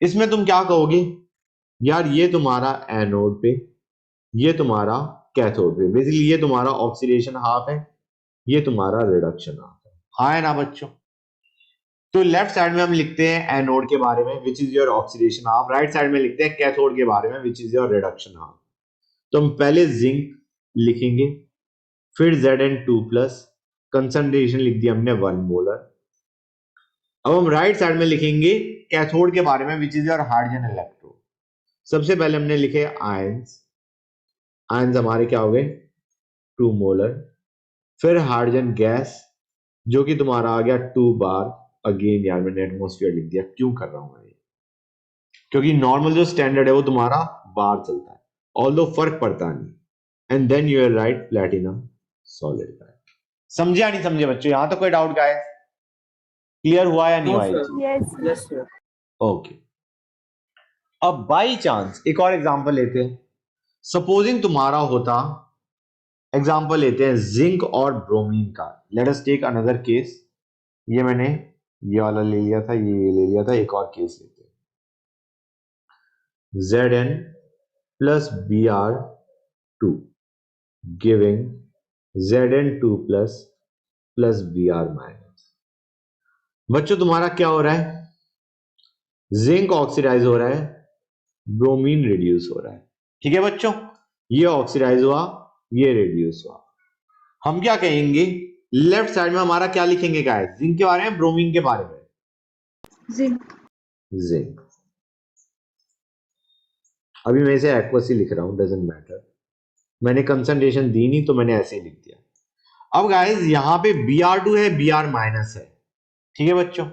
इसमें तुम क्या कहोगे यार, ये तुम्हारा एनोड पे, ये तुम्हारा कैथोड पे, बेसिकली ये तुम्हारा ऑक्सीडेशन हाफ है, ये तुम्हारा रिडक्शन हाफ है। हाँ है ना बच्चों? तो लेफ्ट साइड में हम लिखते हैं एनोड के बारे में which is your oxidation half, right side में लिखते हैं कैथोड के बारे में which is your reduction half. तो हम पहले जिंक लिखेंगे, फिर Zn2+, कंसंट्रेशन लिख दिया हमने 1 मोलर। अब हम राइट साइड में लिखेंगे कैथोड के बारे में which is your hydrogen electrode. सबसे पहले हमने लिखे आयंस, आयंस हमारे क्या हो गए 2 मोलर, फिर हाइड्रोजन गैस जो कि तुम्हारा आ गया 2 बार। अगेन यार मैंने एटमॉस्फेयर लिख दिया, क्यों कर रहा हूं मैं ये? क्योंकि नॉर्मल जो स्टैंडर्ड है वो तुम्हारा बार चलता है, ऑल्दो फर्क पड़ता नहीं। And then you are write platinum solid. समझे या नहीं समझे बच्चों? यहां तो कोई डाउट गाइस? क्लियर हुआ या नहीं नो हुआ? Sir. Yes. Yes sir. Okay, अब बाई चांस एक और एग्जांपल लेते हैं। सपोजिंग तुम्हारा होता, एग्जांपल लेते हैं जिंक और ब्रोमीन का। Let us take another case. ये मैंने ये वाला ले लिया था, ये ले लिया था, एक और केस लेते हैं। Zn plus Br2 giving Zn2 plus Br minus। बच्चों तुम्हारा क्या हो रहा है? जिंक ऑक्सीडाइज हो रहा है, ब्रोमीन रिड्यूस हो रहा है। ठीक है बच्चों, ये ऑक्सीडाइज हुआ, ये रिड्यूस हुआ। हम क्या कहेंगे, लेफ्ट साइड में हमारा क्या लिखेंगे गाइस? जिंक के बारे में, ब्रोमीन के बारे में? Zinc. जिंक। अभी मैं इसे एक्वस ही लिख रहा हूं, डजंट मैटर, मैंने कंसंट्रेशन दी नहीं तो मैंने ऐसे ही लिख दिया। अब गाइस यहां पे Br2 है, Br माइनस है। ठीक है बच्चों,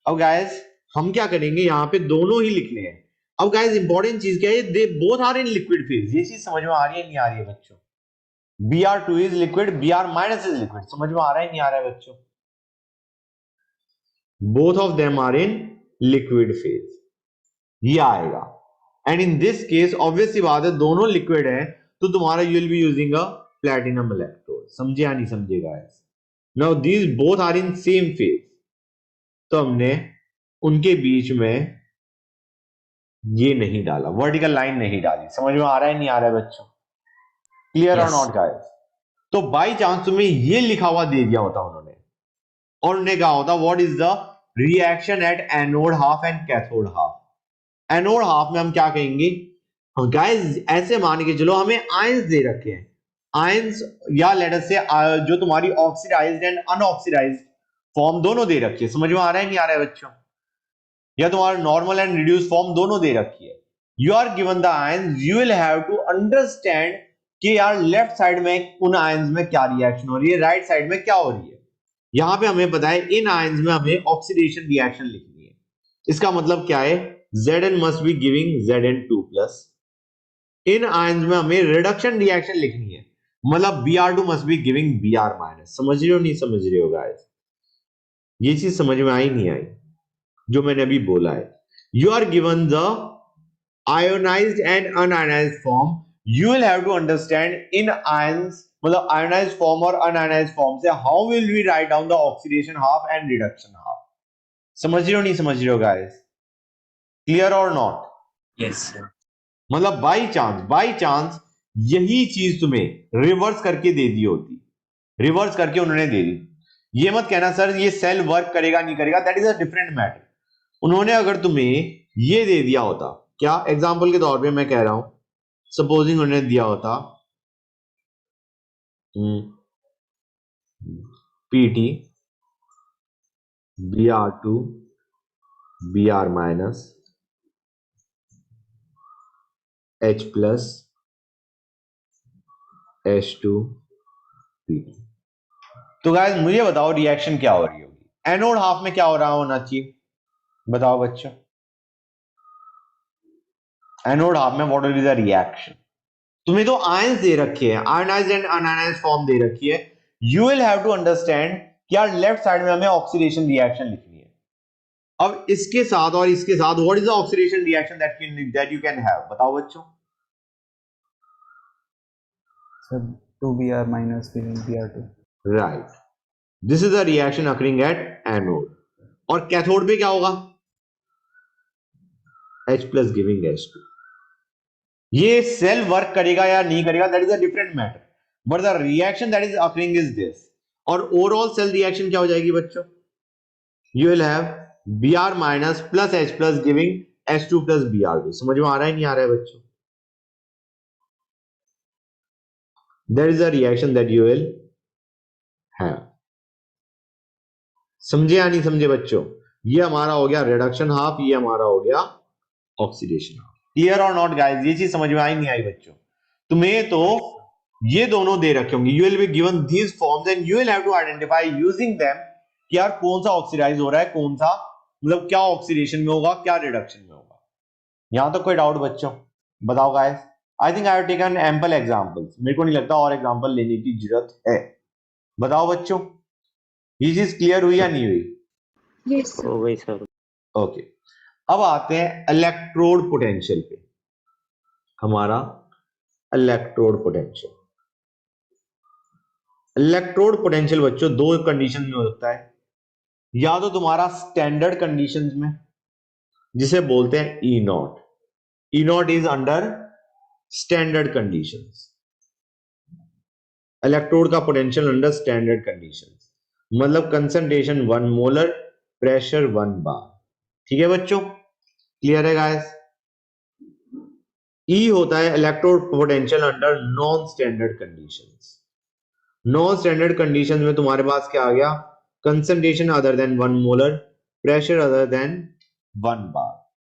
अब गाइस हम क्या करेंगे, यहां पे दोनों ही लिखने हैं। अब गाइस इंपॉर्टेंट चीज क्या है, they both are in liquid phase. ये चीज समझ में आ रही है नहीं आ रही है बच्चों? Br2 is liquid, Br minus is liquid. समझ में आ रहा है नहीं आ रहा है बच्चों? Both of them are in liquid phase, ये आएगा। And in this case obvious सी बात है, दोनों लिक्विड है तो तुम्हारा you will be using a platinum electrode. समझे या नहीं समझे guys? Now these both are in same phase, तो हमने उनके बीच में ये नहीं डाला, वर्टिकल लाइन नहीं डाली। समझ में आ रहा है नहीं आ रहा है बच्चों? क्लियर और Yes. Not guys? तो बाई चांस तुम्हें ये लिखा हुआ दे दिया होता उन्होंने, और उन्होंने कहा होता what is the reaction at anode half and cathode half. Anode half में हम क्या कहेंगे गाइस, ऐसे मान के चलो हमें आयंस दे रखे हैं, आयंस या लेट अस से जो तुम्हारी ऑक्सीडाइज्ड एंड अनऑक्सीडाइज्ड फॉर्म दोनों दे रखी है। समझ में आ रहा है नहीं आ रहा है बच्चों? या तुम्हारा नॉर्मल एंड रिड्यूस फॉर्म दोनों दे रखी है। You are given the ions, you will have to understand कि यार लेफ्ट साइड में उन आयंस में क्या रिएक्शन हो रही है, राइट साइड में क्या हो रही है। यहां पे हमें पता है इन आयंस में हमें ऑक्सीडेशन रिएक्शन लिखनी है। इसका मतलब क्या है, Zn must be giving Zn2+। In ions में हमें रिडक्शन रिएक्शन लिखनी है, मतलब Br2 must be giving Br minus. समझ रहे हो नहीं समझ रहे हो गाइस? ये चीज समझ में आई नहीं आई जो मैंने अभी बोला है? You are given the ionised and unionised form, you will have to understand in ions, मतलब आयोनाइज्ड फॉर्म और अनआयोनाइज्ड फॉर्म से how will we write down the oxidation half and reduction half. समझ रहे हो नहीं समझ रहे हो गाइस? क्लियर और नॉट? Yes, sir. मतलब बाई चांस यही चीज तुम्हें रिवर्स करके दे दी होती, रिवर्स करके उन्होंने दे दी। ये मत कहना सर ये सेल वर्क करेगा नहीं करेगा, that is a different matter. उन्होंने अगर तुम्हें ये दे दिया होता, क्या एग्जांपल के तौर पे मैं कह रहा हूं, सपोजिंग उन्होंने दिया होता PT Br2 Br minus H plus H2 Pd। तो गाइस मुझे बताओ रिएक्शन क्या हो रही होगी? एनोड हाफ में क्या हो रहा होना चाहिए, बताओ बच्चों? एनोड हाफ में what will be the reaction? तुम्हें तो आयंस दे रखे हैं, आयोनाइज्ड एंड अनआयोनाइज्ड फॉर्म दे रखी है। You will have to understand कि यार लेफ्ट साइड में हमें ऑक्सीडेशन रिएक्शन लिखनी है। अब इसके साथ और इसके साथ what is the oxidation reaction that you can have, बताओ बच्चों। Sir 2Br minus giving Br2. Right, this is the reaction occurring at anode. और कैथोड पे क्या होगा, H प्लस गिविंग H2। ये सेल वर्क करेगा या नहीं करेगा that is a different matter, but the reaction that is occurring is this. और ओवरऑल सेल रिएक्शन क्या हो जाएगी बच्चों, you will have Br minus plus H plus giving H2 plus Br2। समझ में आ रहा है नहीं आ रहा है बच्चों, that is the reaction that you will have. समझे या नहीं समझे बच्चों, ये हमारा हो गया रिडक्शन हाफ, ये हमारा हो गया ऑक्सीडेशन हाफ। क्लियर और नॉट गाइस, ये चीज समझ में आई नहीं आई बच्चों, तुम्हें तो ये दोनों दे रखे होंगे, you will be given these forms and you will have to identify using them कि यार कौन सा ऑक्सीडाइज हो रहा है, कौन सा मतलब क्या ऑक्सीडेशन में होगा क्या रिडक्शन में होगा। यहां तक कोई डाउट बच्चों, बताओ guys. I think I have taken ample examples, मेरे को नहीं लगता और एग्जांपल लेने की जरूरत है, बताओ बच्चों। ये चीज क्लियर हुई या नहीं हुई? Yes, sir. हो गई सर। ओके, अब आते हैं इलेक्ट्रोड पोटेंशियल पे। हमारा इलेक्ट्रोड पोटेंशियल, इलेक्ट्रोड पोटेंशियल बच्चों दो कंडीशन में हो सकता है, या तो तुम्हारा स्टैंडर्ड कंडीशंस में जिसे बोलते हैं E naught, E naught is under standard conditions, electrode का पोटेंशियल अंडर स्टैंडर्ड कंडीशंस, मतलब कंसंट्रेशन 1 मोलर, प्रेशर 1 बार। ठीक है बच्चों, क्लियर है गाइस। ई होता है electrode potential under non standard conditions. Non standard conditions में तुम्हारे पास क्या आ गया, concentration other than 1 molar, pressure other than 1 bar.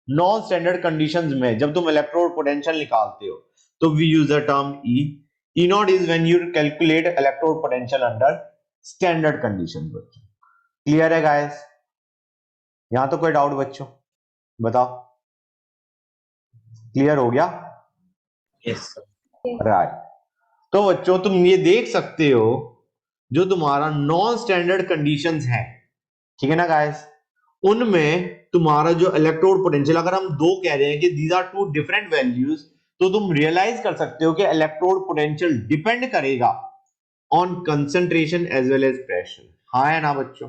Non standard conditions में जब तुम इलेक्ट्रोड पोटेंशियल निकालते हो तो we use the term E. E naught is when you calculate electrode potential under standard conditions बच्चों। क्लियर है गाइस, यहां तो कोई डाउट बच्चों, बताओ। क्लियर हो गया? Yes sir. राइट, तो बच्चों तुम ये देख सकते हो जो तुम्हारा नॉन स्टैंडर्ड कंडीशंस है, ठीक है ना गाइस, उनमें तुम्हारा जो इलेक्ट्रोड पोटेंशियल, अगर हम दो कह रहे हैं कि these are two different values, तो तुम रियलाइज कर सकते हो कि इलेक्ट्रोड पोटेंशियल डिपेंड करेगा on concentration as well as pressure. हाँ है ना बच्चों,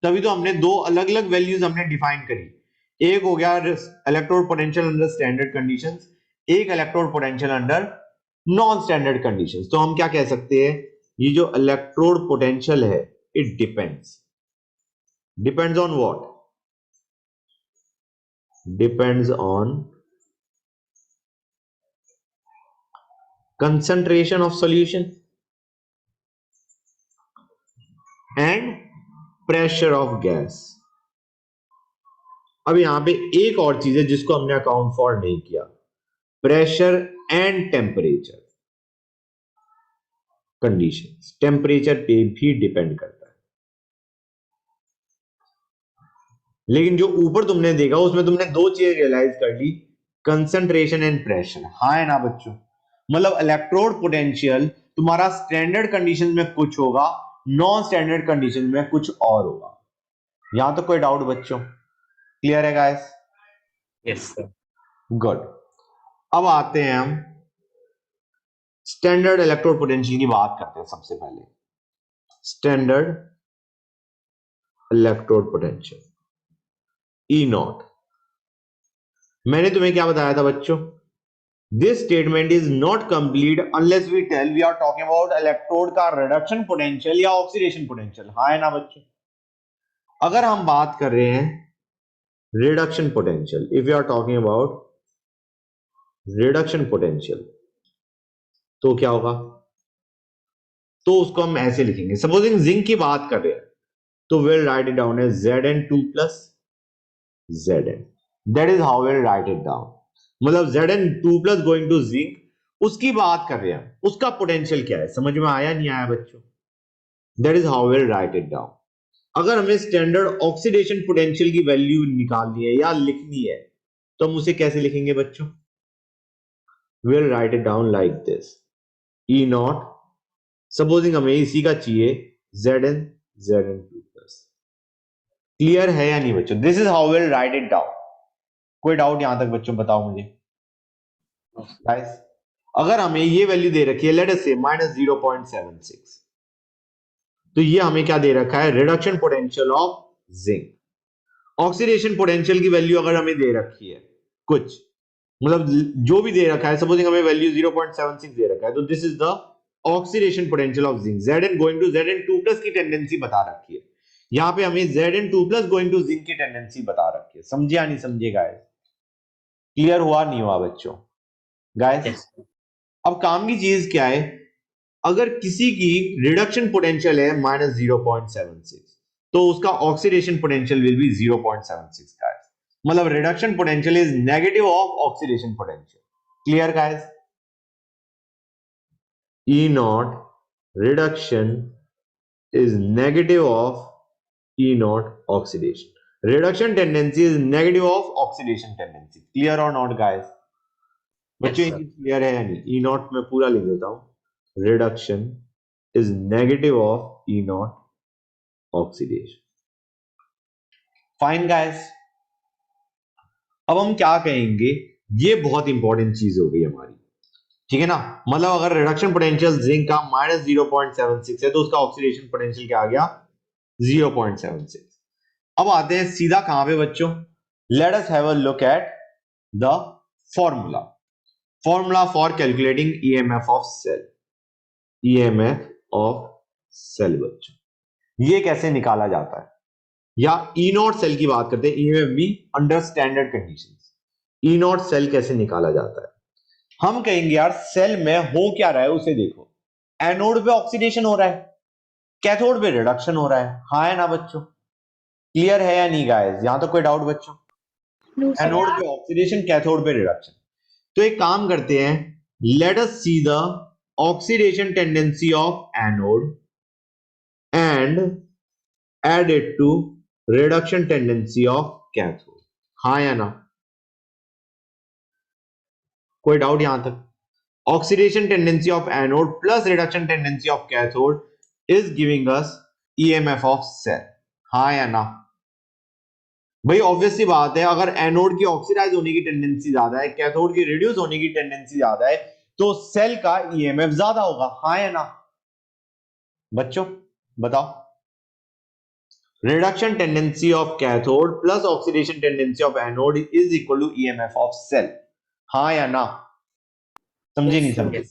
तभी तो हमने दो अलग अलग वैल्यूज हमने डिफाइन करी, एक हो गया electrode potential under standard conditions, एक electrode potential under non standard conditions. तो हम क्या कह सकते हैं, ये जो इलेक्ट्रोड पोटेंशियल है it depends on what, depends on concentration of solution and pressure of gas। अब यहां पे एक और चीज है जिसको हमने अकाउंट फॉर नहीं किया, pressure and temperature conditions, temperature पे भी डिपेंड करता है। लेकिन जो ऊपर तुमने देखा उसमें तुमने दो चीजें रियलाइज कर ली, कंसंट्रेशन एंड प्रेशर। हाँ है ना बच्चों, मतलब इलेक्ट्रोड पोटेंशियल तुम्हारा स्टैंडर्ड कंडीशन में कुछ होगा, नॉन स्टैंडर्ड कंडीशन में कुछ और होगा। यहां तो कोई डाउट बच्चों, क्लियर है गाइस? Yes sir. गुड, अब आते हैं हम स्टैंडर्ड इलेक्ट्रोड पोटेंशियल की बात करते हैं। सबसे पहले standard electrode potential E naught, मैंने तुम्हें क्या बताया था बच्चों, this statement is not complete unless we tell we are talking about electrode का रिडक्शन पोटेंशियल या ऑक्सीडेशन पोटेंशियल। हाँ है ना बच्चों, अगर हम बात कर रहे हैं reduction potential, if you are talking about reduction potential, तो क्या होगा, तो उसको हम ऐसे लिखेंगे, सपोजिंग जिंक की बात कर रहे हैं तो we'll write it down as Zn2 plus Zn, that is how we'll write it down। मतलब Zn2 plus going to zinc, उसकी बात कर रहे हैं, उसका पोटेंशियल क्या है, समझ में आया नहीं आया बच्चों, that is how we'll write it down। अगर हमें स्टैंडर्ड ऑक्सीडेशन पोटेंशियल की वैल्यू निकालनी है या लिखनी है तो हम उसे कैसे लिखेंगे बच्चों, we'll write it down like this, E naught, supposing हमें इसी का चाहिए Zn Zn2 plus, क्लियर है या नहीं बच्चों? This is how will write it down. कोई डाउट यहां तक बच्चों? बताओ मुझे गाइस। अगर हमें ये वैल्यू दे रखी है लेट अस से -0.76, तो ये हमें क्या दे रखा है? Reduction potential of zinc. Oxidation potential की वैल्यू अगर हमें दे रखी है कुछ, मतलब जो भी दे रखा है, सपोजिंग हमें वैल्यू 0.76 दे रखा है, तो this is the oxidation potential of zinc. Zn going to Zn2+ की टेंडेंसी बता रखी है। यहां पे हमें Zn2+ गोइंग टू जिंक की टेंडेंसी बता रखी है। समझे या नहीं समझे गाइस? क्लियर हुआ नहीं हुआ बच्चों? Guys Yes, sir. अब काम की चीज क्या है? अगर किसी की रिडक्शन पोटेंशियल है -0.76, तो उसका oxidation potential will be 0.76 guys. मतलब reduction potential is negative of oxidation potential. Clear guys? E naught reduction is negative of E naught oxidation. Reduction tendency is negative of oxidation tendency. Clear or not guys? बच्चों ये sir. चीज clear है या नहीं? E naught में पूरा लिख देता हूं। Reduction is negative of E naught oxidation. Fine guys. अब हम क्या कहेंगे? ये बहुत इंपॉर्टेंट चीज हो गई हमारी, ठीक है ना? मतलब अगर रिडक्शन पोटेंशियल जिंक का -0.76 है तो उसका ऑक्सीडेशन पोटेंशियल क्या आ गया? 0.76। अब आते हैं सीधा कहां पे बच्चों? Let us have a look at the formula. Formula for calculating EMF of cell. EMF of cell बच्चों, ये कैसे निकाला जाता है? या ई नॉट सेल की बात करते हैं, ईएमएफ भी under standard conditions. E naught cell कैसे निकाला जाता है? हम कहेंगे यार सेल में हो क्या रहा है उसे देखो। एनोड पे ऑक्सीडेशन हो रहा है, कैथोड पे रिडक्शन हो रहा है, हाँ है ना बच्चों? क्लियर है या नहीं गाइस? यहां तो कोई डाउट बच्चों? No, sir. एनोड पे ऑक्सीडेशन, कैथोड पे रिडक्शन। तो एक काम करते हैं, let us see the oxidation tendency of anode and add it to reduction tendency of cathode. हाँ या ना? कोई डाउट यहां तक? Oxidation tendency of anode plus reduction tendency of cathode is giving us EMF of cell. हाँ या ना? भाई ऑब्वियस सी बात है, अगर एनोड की ऑक्सीडाइज होने की टेंडेंसी ज्यादा है, कैथोड की रिड्यूस होने की टेंडेंसी ज्यादा है, तो सेल का ईएमएफ ज्यादा होगा। हाँ या ना बच्चों? बताओ। Reduction tendency of cathode plus oxidation tendency of anode is equal to EMF of cell. हाँ या ना? समझे नहीं समझे? Yes.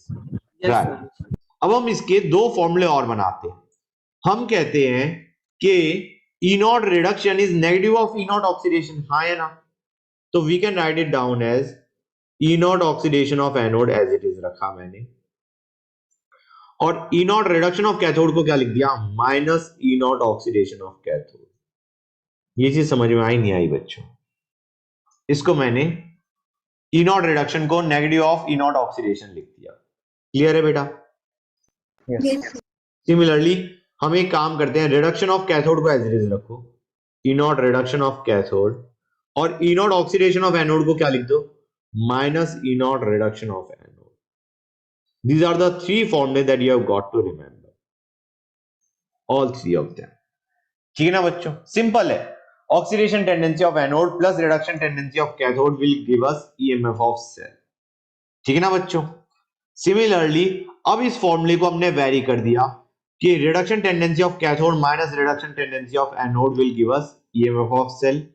Yes, right. sir. अब हम इसके दो फॉर्मूले और बनाते हैं। हम कहते हैं कि E naught reduction is negative of E naught oxidation. हाँ या ना? तो we can write it down as E naught oxidation of anode as it is रखा मैंने, और E naught reduction of cathode को क्या लिख दिया? Minus E naught oxidation of cathode. ये चीज समझ में आई नहीं आई बच्चों? इसको मैंने ई नॉट रिडक्शन को negative of E naught oxidation लिख दिया। क्लियर है बेटा? Yes. Yes, sir. सिमिलरली हम एक काम करते हैं, रिडक्शन ऑफ कैथोड को एज इट इज रखो, ई नॉट रिडक्शन ऑफ कैथोड, और E naught oxidation of anode को क्या लिख दो? Minus E naught reduction of anode. These are the three formulas that you have got to remember. All three of them. ठीक है ना बच्चों? सिंपल है। Oxidation tendency of anode plus reduction tendency of cathode will give us EMF of cell. ठीक है ना बच्चों? Similarly अब इस फॉर्मूले को हमने वेरी कर दिया कि reduction tendency of cathode minus reduction tendency of anode will give us EMF of cell,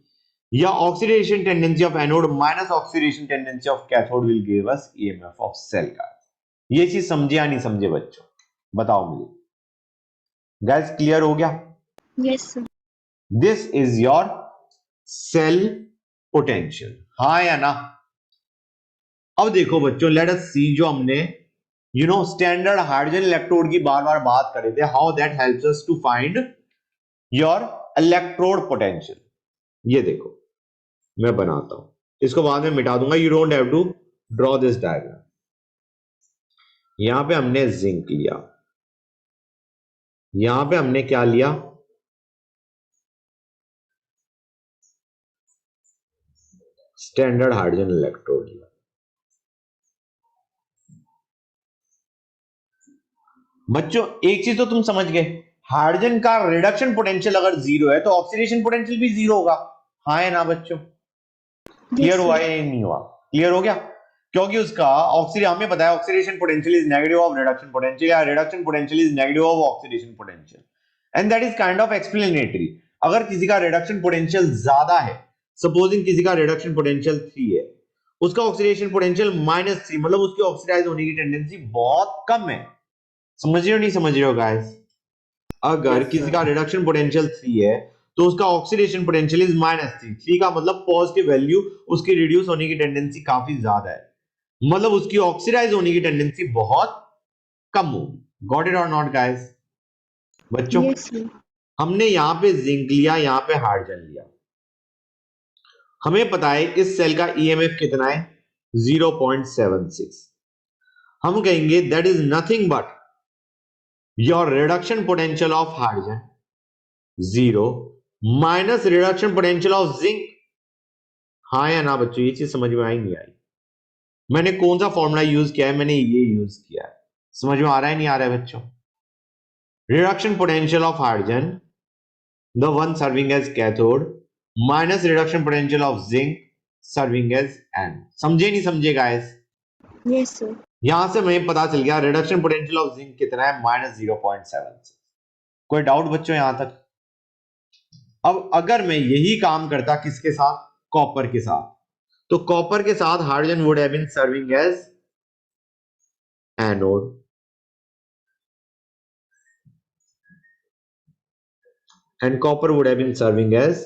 या oxidation tendency of anode minus oxidation tendency of cathode will give us EMF of cell. का ये चीज समझे या नहीं समझे बच्चों? बताओ मुझे गाइस। क्लियर हो गया? Yes, sir. This is your cell potential. हाँ या ना? अब देखो बच्चों, लेट अस सी, जो हमने स्टैंडर्ड हाइड्रोजन इलेक्ट्रोड की बार बार बात कर रहे थे, how that helps us to find your electrode potential. ये देखो मैं बनाता हूं, इसको बाद में मिटा दूंगा, you don't have to draw this diagram. यहां पे हमने जिंक लिया, यहां पे हमने क्या लिया? स्टैंडर्ड हाइड्रोजन इलेक्ट्रोड लिया। बच्चों एक चीज तो तुम समझ गए, हाइड्रोजन का रिडक्शन पोटेंशियल अगर जीरो है तो ऑक्सीडेशन पोटेंशियल भी जीरो होगा, हाँ है ना बच्चों? क्लियर हुआ या नहीं हुआ? क्लियर हो गया? क्योंकि उसका ऑक्सीडेशन, हमें पता है oxidation potential is negative of reduction potential, या reduction potential is negative of oxidation potential, and that is kind of explanatory. अगर किसी का रिडक्शन पोटेंशियल ज्यादा है, सपोजिंग किसी का रिडक्शन पोटेंशियल 3 है, उसका ऑक्सीडेशन पोटेंशियल -3, मतलब उसकी ऑक्सीडाइज होने की टेंडेंसी बहुत कम है। समझ रहे हो नहीं समझ रहे हो गाइस? अगर किसी का रिडक्शन पोटेंशियल 3 है तो उसका ऑक्सीडेशन पोटेंशियल इज -3, 3 का मतलब पॉजिटिव वैल्यू, उसकी रिड्यूस होने की टेंडेंसी काफी ज्यादा है, मतलब उसकी ऑक्सीडाइज होने की टेंडेंसी बहुत कम होगी। गॉट इट और नॉट गाइस? बच्चों Yes, sir. हमने यहां पे जिंक लिया, यहां पे हाइड्रोजन लिया, हमें पता है इस सेल का ईएमएफ कितना है 0.76, हम कहेंगे that is nothing but your reduction potential of hydrogen 0 minus reduction potential of zinc. हाँ या ना बच्चों, ये चीज समझ में आई नहीं आई? मैंने कौन सा फॉर्मूला यूज किया है? मैंने ये यूज किया है। समझ में आ रहा है नहीं आ रहा है बच्चों? Reduction potential of hydrogen, the one serving as cathode, minus reduction potential of zinc serving as an. समझे नहीं समझे गाइस? Yes, sir. यहां से हमें पता चल गया रिडक्शन पोटेंशियल ऑफ जिंक कितना है, -0.76। कोई डाउट बच्चों यहां तक? अब अगर मैं यही काम करता किसके साथ? कॉपर के साथ, तो कॉपर के साथ hydrogen would have been serving as anode, and copper would have been serving as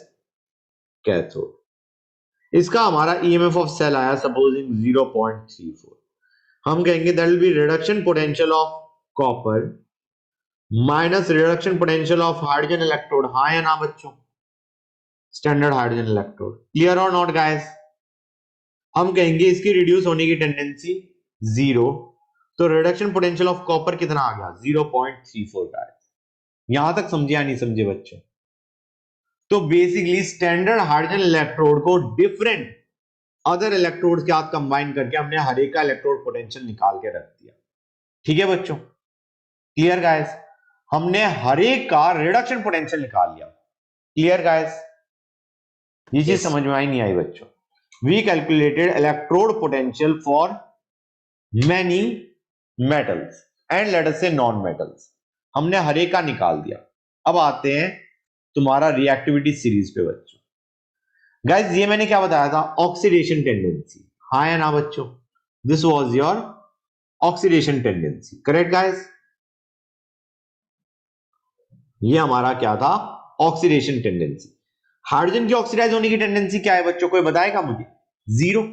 cathode. इसका हमारा ईएमएफ ऑफ सेल आया सपोजिंग 0.34, हम कहेंगे that will be reduction potential of copper minus reduction potential of hydrogen electrode. हाँ या ना बच्चों? Standard hydrogen electrode. Clear और नॉट गाइस? हम कहेंगे इसकी रिड्यूस होने की टेंडेंसी 0, तो रिडक्शन पोटेंशियल ऑफ कॉपर कितना आ गया 0.34 का। यहां तक समझे या नहीं समझे बच्चों? तो बेसिकली स्टैंडर्ड हाइड्रोजन इलेक्ट्रोड को डिफरेंट अदर इलेक्ट्रोड के साथ कंबाइन करके हमने हर एक का इलेक्ट्रोड पोटेंशियल निकाल के रख दिया। ठीक है बच्चों? Clear guys? हमने हर एक का रिडक्शन पोटेंशियल निकाल लिया। Clear guys? ये चीज समझ में आई नहीं आई बच्चों? We calculated electrode potential for many metals and let us say non metals, हमने हर एक का निकाल दिया। अब आते हैं तुम्हारा रिएक्टिविटी सीरीज पे बच्चों। गाइस ये मैंने क्या बताया था? Oxidation tendency. हाँ या ना बच्चों? This was your oxidation tendency, correct guys? ये हमारा क्या था? Oxidation tendency. हाइड्रोजन की ऑक्सीडाइज होने की टेंडेंसी क्या है बच्चों? कोई बताएगा मुझे? 0।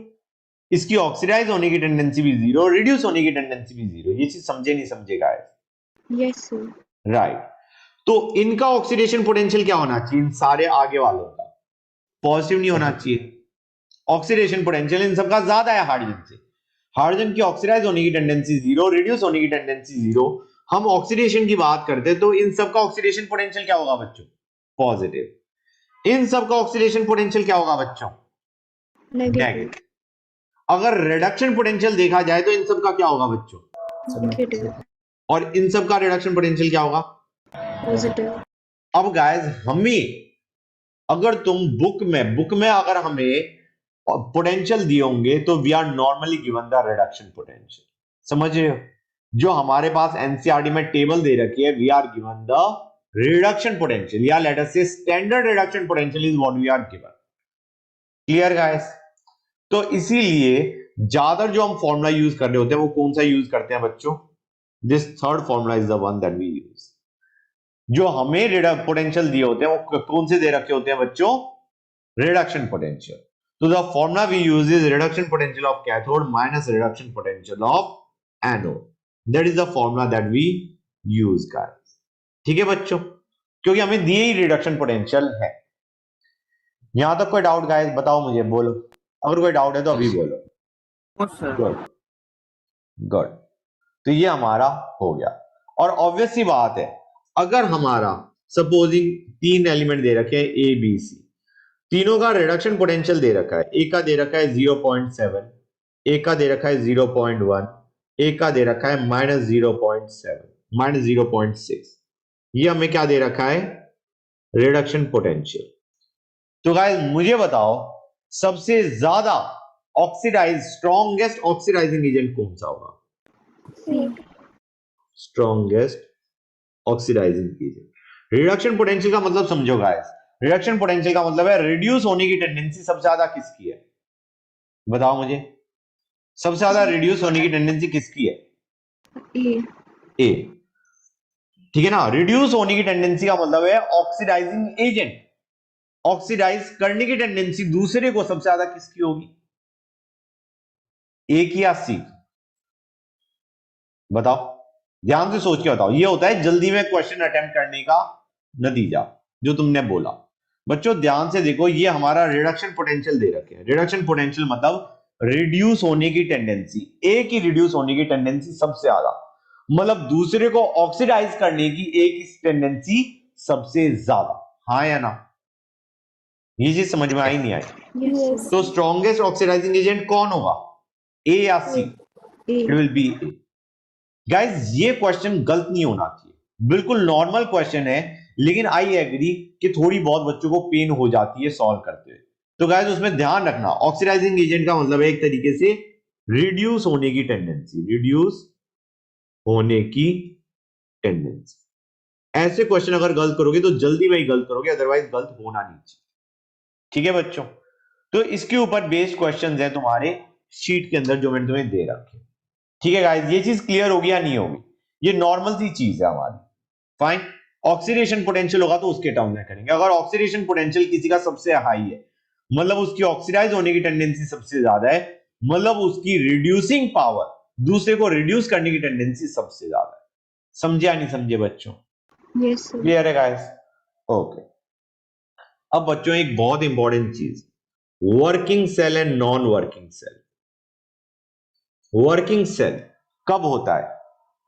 इसकी ऑक्सीडाइज होने की टेंडेंसी भी 0, रिड्यूस होने की टेंडेंसी भी 0। ये चीज समझे नहीं समझे गाइस? Yes, sir. राइट। तो इनका ऑक्सीडेशन पोटेंशियल क्या होना चाहिए? इन सारे आगे वालों का पॉजिटिव नहीं होना चाहिए। ऑक्सीडेशन पोटेंशियल इन सबका ज्यादा है हाइड्रोजन से। हाइड्रोजन की ऑक्सीडाइज होने की टेंडेंसी 0, रिड्यूस होने की टेंडेंसी 0। हम ऑक्सीडेशन की बात करते हैं तो इन सबका ऑक्सीडेशन पोटेंशियल क्या होगा बच्चों? पॉजिटिव। इन सबका ऑक्सीडेशन पोटेंशियल क्या होगा बच्चों? Negative. नेगेटिव। अगर रिडक्शन पोटेंशियल देखा जाए तो इन सबका क्या होगा बच्चों? Negative. और इन सबका रिडक्शन पोटेंशियल क्या होगा? Positive. अब गाइस हमें, अगर तुम बुक में अगर हमें पोटेंशियल दिए होंगे तो we are normally given the reduction potential. समझ रहे हो? जो हमारे पास एनसीईआरटी में टेबल दे रखी है, we are given the reduction potential, या let us say standard reduction potential is what we are given. Clear guys? तो इसीलिए ज्यादा जो हम फॉर्मूला यूज कर रहे होते हैं वो कौन सा यूज करते हैं बच्चों? This third formula is the one that we use. जो हमें पोटेंशियल दिए होते हैं वो कौन से दे रखे होते हैं बच्चों? Reduction potential. तो the formula we use is reduction potential of cathode minus reduction potential of anode. That is the formula that we use guys. ठीक है बच्चों? क्योंकि हमें दिए ही रिडक्शन पोटेंशियल है। यहां तक कोई डाउट गाइस? बताओ मुझे, बोलो। अगर कोई डाउट है तो अभी बोलो। Good good. तो ये हमारा हो गया। और ऑब्वियस सी बात है, अगर हमारा सपोजिंग 3 एलिमेंट दे रखे हैं ए बी सी, तीनों का रिडक्शन पोटेंशियल दे रखा है। एक का दे रखा है 0.7, एक का दे रखा है 0.1, एक का दे रखा है -0.7 -0.6। ये हमें क्या दे रखा है, रिडक्शन पोटेंशियल। तो गाइस मुझे बताओ सबसे ज्यादा ऑक्सीडाइज स्ट्रॉन्गेस्ट ऑक्सीडाइजिंग एजेंट कौन सा होगा? C. Strongest oxidising agent. Reduction potential का मतलब समझो गाइस, रिडक्शन पोटेंशियल का मतलब है रिड्यूस होने की टेंडेंसी सबसे ज्यादा किसकी है? बताओ मुझे, सबसे ज्यादा रिड्यूस होने की टेंडेंसी किसकी है? A. ए। ठीक है ना, रिड्यूस होने की टेंडेंसी का मतलब है ऑक्सीडाइजिंग एजेंट, ऑक्सीडाइज करने की टेंडेंसी दूसरे को सबसे ज्यादा किसकी होगी? ए की या सी? बताओ, ध्यान से सोच के बताओ। ये होता है जल्दी में क्वेश्चन अटेम्प्ट करने का नतीजा जो तुमने बोला। बच्चों ध्यान से देखो, ये हमारा रिडक्शन पोटेंशियल दे रखे हैं। रिडक्शन पोटेंशियल मतलब रिड्यूस होने की टेंडेंसी, ए की रिड्यूस होने की टेंडेंसी सबसे ज्यादा, मतलब दूसरे को ऑक्सीडाइज करने की ए की टेंडेंसी सबसे ज्यादा। हाँ या ना? ये चीज समझ में आई नहीं आई? Yes. तो स्ट्रॉन्गेस्ट ऑक्सीडाइजिंग एजेंट कौन होगा, ए या C? It A. Will be A. Guys ये क्वेश्चन गलत नहीं होना चाहिए, बिल्कुल नॉर्मल क्वेश्चन है, लेकिन आई एग्री कि थोड़ी बहुत बच्चों को पेन हो जाती है सॉल्व करते हुए। तो गाइस उसमें ध्यान रखना, ऑक्सीडाइजिंग एजेंट का मतलब है एक तरीके से रिड्यूस होने की टेंडेंसी, रिड्यूस होने की टेंडेंसी। ऐसे क्वेश्चन अगर गलत करोगे तो जल्दी में ही गलत करोगे, अदरवाइज गलत होना नहीं चाहिए। ठीक है बच्चों, तो इसके ऊपर बेस्ड क्वेश्चंस हैं तुम्हारे शीट के अंदर जो मैंने तुम्हें दे रखे। ठीक है गाइस, ये चीज क्लियर होगी या नहीं होगी? ये नॉर्मल सी चीज है हमारी। फाइन, ऑक्सीडेशन पोटेंशियल होगा तो उसके टर्म में करेंगे। अगर ऑक्सीडेशन पोटेंशियल किसी का सबसे हाई है, मतलब उसकी ऑक्सीडाइज होने की टेंडेंसी सबसे ज्यादा है, मतलब उसकी रिड्यूसिंग पावर, दूसरे को रिड्यूस करने की टेंडेंसी सबसे ज्यादा है। समझे या नहीं समझे बच्चों? Yes, sir. क्लियर है गाइस? ओके। अब बच्चों एक बहुत इंपॉर्टेंट चीज, working cell and non working cell. Working cell कब होता है?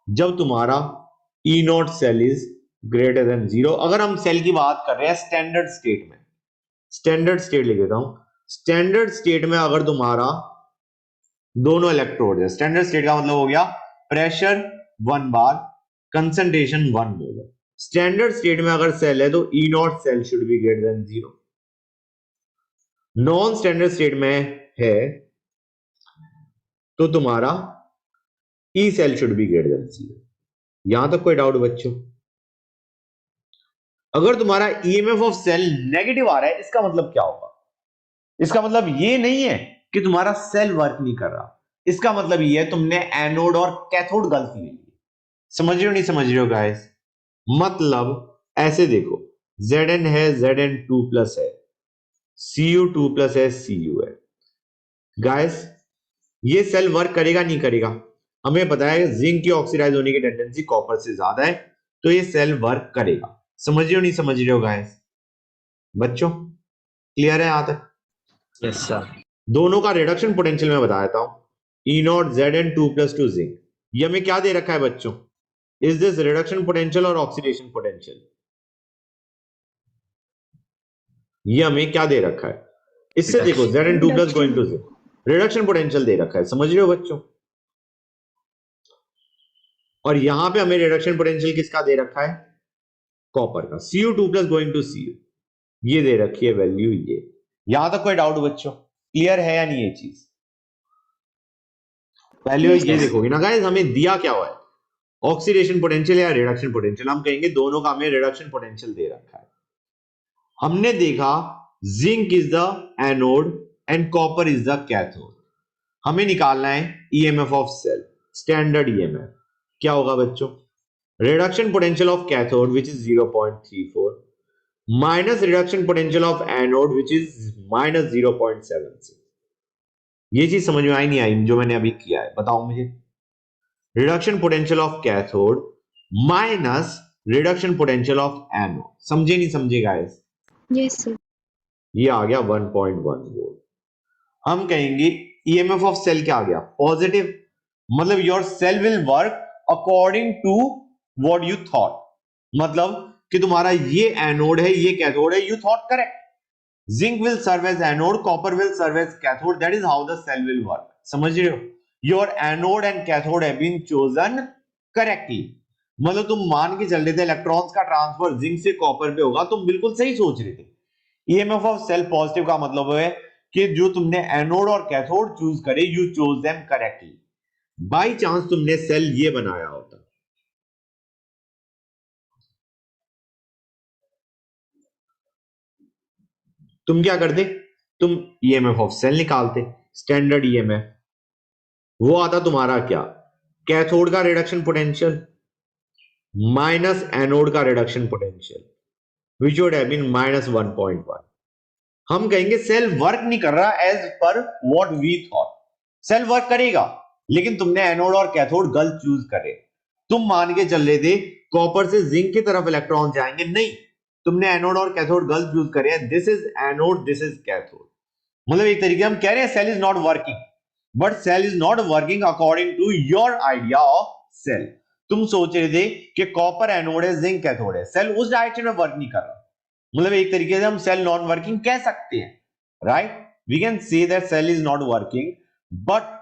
जब तुम्हारा E naught cell is greater than 0। अगर हम सेल की बात कर रहे हैं स्टैंडर्ड स्टेट में, स्टैंडर्ड स्टेट लिख देता हूं, स्टैंडर्ड स्टेट में अगर तुम्हारा दोनों इलेक्ट्रोड है, स्टैंडर्ड स्टेट का मतलब हो गया pressure 1 bar, concentration 1 mole. Standard state में अगर सेल है तो E naught cell should be greater than 0। Non standard state में है तो तुम्हारा E cell should be greater than 0। यहां तक कोई डाउट बच्चों? अगर तुम्हारा ईएमएफ ऑफ सेल नेगेटिव आ रहा है, इसका मतलब क्या होगा? इसका मतलब ये नहीं है कि तुम्हारा सेल वर्क नहीं कर रहा, इसका मतलब ये है तुमने एनोड और कैथोड गलती ले ली। समझ रहे हो नहीं समझ रहे हो गाइस? मतलब ऐसे देखो, Zn है, Zn2 प्लस है, Cu2 प्लस है, Cu है। गाइस ये सेल वर्क करेगा नहीं करेगा? हमें पता है जिंक की ऑक्सीडाइज होने की टेंडेंसी कॉपर से ज्यादा है, तो ये सेल वर्क करेगा। समझ रहे हो नहीं समझ रहे हो गाइस? बच्चों क्लियर है यहां तक? Yes, sir. दोनों का रिडक्शन पोटेंशियल मैं बता देता हूं। ई नॉट Zn2 प्लस 2 जिंक, ये हमें क्या दे रखा है बच्चों? इज दिस रिडक्शन पोटेंशियल और ऑक्सीडेशन पोटेंशियल? ये हमें क्या दे रखा है? इससे देखो Zn2 plus going to zinc, reduction potential दे रखा है। समझ रहे हो बच्चों? और यहां पे हमें रिडक्शन पोटेंशियल किसका दे रखा है? कॉपर का, Cu2 plus going to Cu। ये दे रखी है वैल्यू ये। यहां तक कोई डाउट बच्चों? क्लियर है या नहीं ये चीज? पहले Yes, ये sir. देखोगे ना गाइस, हमें दिया क्या हुआ है, ऑक्सीडेशन पोटेंशियल या रिडक्शन पोटेंशियल। हम कहेंगे दोनों का हमें रिडक्शन पोटेंशियल दे रखा है। हमने देखा zinc is the anode and copper is the cathode. हमें निकालना है EMF of cell, standard EMF. क्या होगा बच्चों? Reduction potential of cathode which is 0.34 minus reduction potential of anode which is minus 0.76। ये चीज समझ में आई नहीं आई जो मैंने अभी किया है? बताओ मुझे। Reduction potential of cathode minus reduction potential of anode. समझे नहीं समझे गाइस? yes, sir. ये आ गया 1.1 वोल्ट। हम कहेंगे ईएमएफ ऑफ सेल क्या आ गया? पॉजिटिव, मतलब your cell will work according to what you thought. मतलब कि तुम्हारा ये एनोड है, ये कैथोड है, you thought correct. Zinc will serve as anode, copper will serve as cathode, that is how the cell will work. समझ रहे हो? Your anode and cathode have been chosen correctly. मतलब तुम मान के चल रहे थे इलेक्ट्रॉन्स का ट्रांसफर जिंक से कॉपर पे होगा, तुम बिल्कुल सही सोच रहे थे। ईएमएफ ऑफ सेल पॉजिटिव का मतलब है कि जो तुमने एनोड और कैथोड चूज करे, you chose them correctly. By chance तुमने सेल ये बनाया होता, तुम क्या करते, तुम ईएमएफ ऑफ सेल निकालते, स्टैंडर्ड ईएमएफ। वो आता तुम्हारा क्या, कैथोड का रिडक्शन पोटेंशियल माइनस एनोड का reduction potential, which would have been minus 1.1। हम कहेंगे सेल वर्क नहीं कर रहा as per what we thought. Cell work करेगा, लेकिन तुमने एनोड और कैथोड गलत चूज करे। तुम मान के चल रहे थे कॉपर से जिंक की तरफ इलेक्ट्रॉन जाएंगे, नहीं, तुमने एनोड और कैथोड गलत चूज करे। This is anode, this is cathode. मतलब एक तरीके हम कह रहे हैं cell is not working, but cell is not working according to your idea of cell. तुम सोच रहे थे कि कॉपर एनोड है, जिंक कैथोड है, सेल उस डायरेक्शन में वर्क नहीं कर रहा। मतलब एक तरीके से हम सेल नॉन वर्किंग कह सकते हैं, right. We can say that cell is not working, but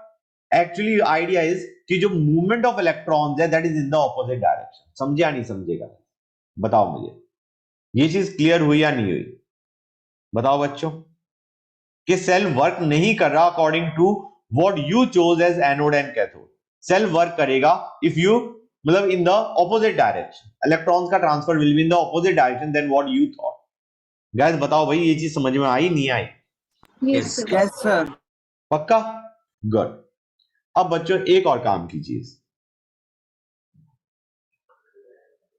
actually idea is कि जो मूवमेंट ऑफ इलेक्ट्रॉन्स है that is in the opposite direction. समझे या नहीं समझेगा, बताओ मुझे, ये चीज क्लियर हुई या नहीं हुई? बताओ बच्चों कि सेल वर्क नहीं कर रहा according to what you chose as anode and cathode. Cell work करेगा इफ यू, मतलब in the opposite direction, electrons का transfer will be in the opposite direction then what you thought. Guys बताओ भाई, ये चीज समझ में आई नहीं आई? Yes, sir. Yes sir. पक्का? गुड। अब बच्चों एक और काम कीजिए,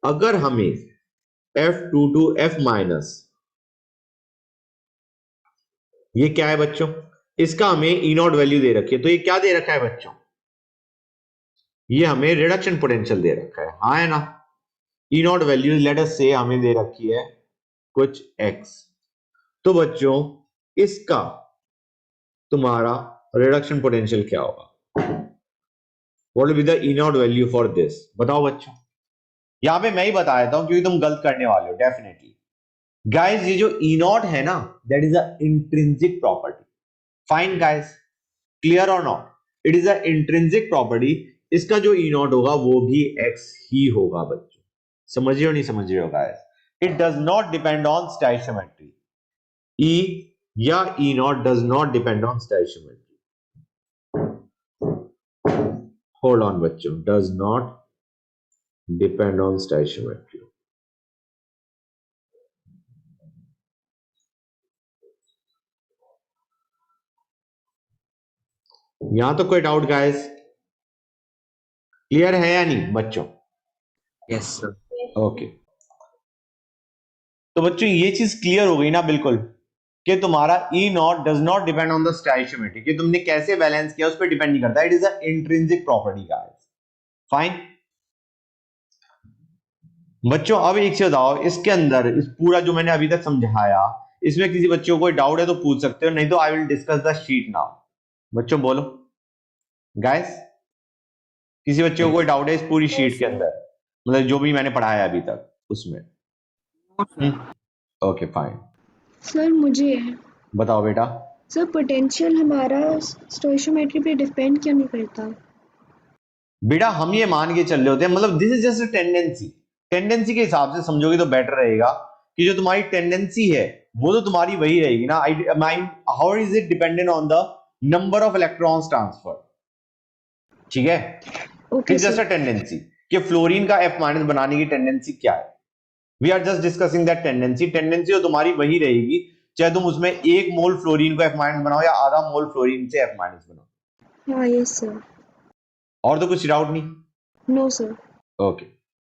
अगर हमें F22 F माइनस, ये क्या है बच्चों, इसका हमें ई नॉट वैल्यू दे रखी है, तो ये क्या दे रखा है बच्चों, ये हमें रिडक्शन पोटेंशियल दे रखा है, हाँ है ना। ई नॉट वैल्यू लेट अस से हमें दे रखी है कुछ x, तो बच्चों इसका तुम्हारा रिडक्शन पोटेंशियल क्या होगा, what will be the E not value for this? बताओ बच्चों। यहां पे मैं ही बता देता हूं क्योंकि तुम गलत करने वाले हो डेफिनेटली। गाइस ये जो ई नॉट है ना, that is a intrinsic property. Fine guys, clear और not? It is a intrinsic property. इसका जो ई नॉट होगा वो भी x ही होगा बच्चों। समझ रहे हो नहीं समझ रहे हो guys? It does not depend on stoichiometry. E या E naught does not depend on stoichiometry. Hold on बच्चों, does not depend on stoichiometry. यहां तो कोई डाउट गाइस? क्लियर है या नहीं बच्चों? Yes sir. ओके, तो बच्चों ये चीज क्लियर हो गई ना बिल्कुल, कि तुम्हारा E not does not depend on the stoichiometry, कि तुमने कैसे बैलेंस किया उस पर डिपेंड नहीं करता। It is a intrinsic property guys. Fine बच्चों, अब एक चीज बताओ, इसके अंदर इस पूरा जो मैंने अभी तक समझाया, इसमें किसी बच्चों को कोई डाउट है तो पूछ सकते हो, नहीं तो I will discuss the sheet now. बच्चों बोलो गाइस, किसी बच्चे को कोई डाउट है इस पूरी शीट के अंदर, मतलब जो भी मैंने पढ़ाया अभी तक उसमें? ओके फाइन, सर मुझे है। बताओ बेटा। सर पोटेंशियल हमारा स्टोइशियोमेट्री पे डिपेंड क्यों नहीं करता? बेटा हम ये मान के चल रहे होते हैं, मतलब this is just a tendency. Tendency के हिसाब से समझोगे तो बेटर रहेगा, कि जो तुम्हारी टेंडेंसी है वो तो तुम्हारी वही रहेगी ना। How is it dependent on the number of electrons transfer? ठीक है, okay it's just a sir. Tendency कि फ्लोरीन का F माइनस बनाने की टेंडेंसी क्या है। We are just discussing that tendency. Tendency तो तुम्हारी वही रहेगी, चाहे तुम उसमें 1 मोल फ्लोरीन को F माइनस बनाओ या आधा मोल फ्लोरीन से F माइनस बनाओ। हाँ यस सर। और तो कुछ डाउट नहीं? No sir. ओके,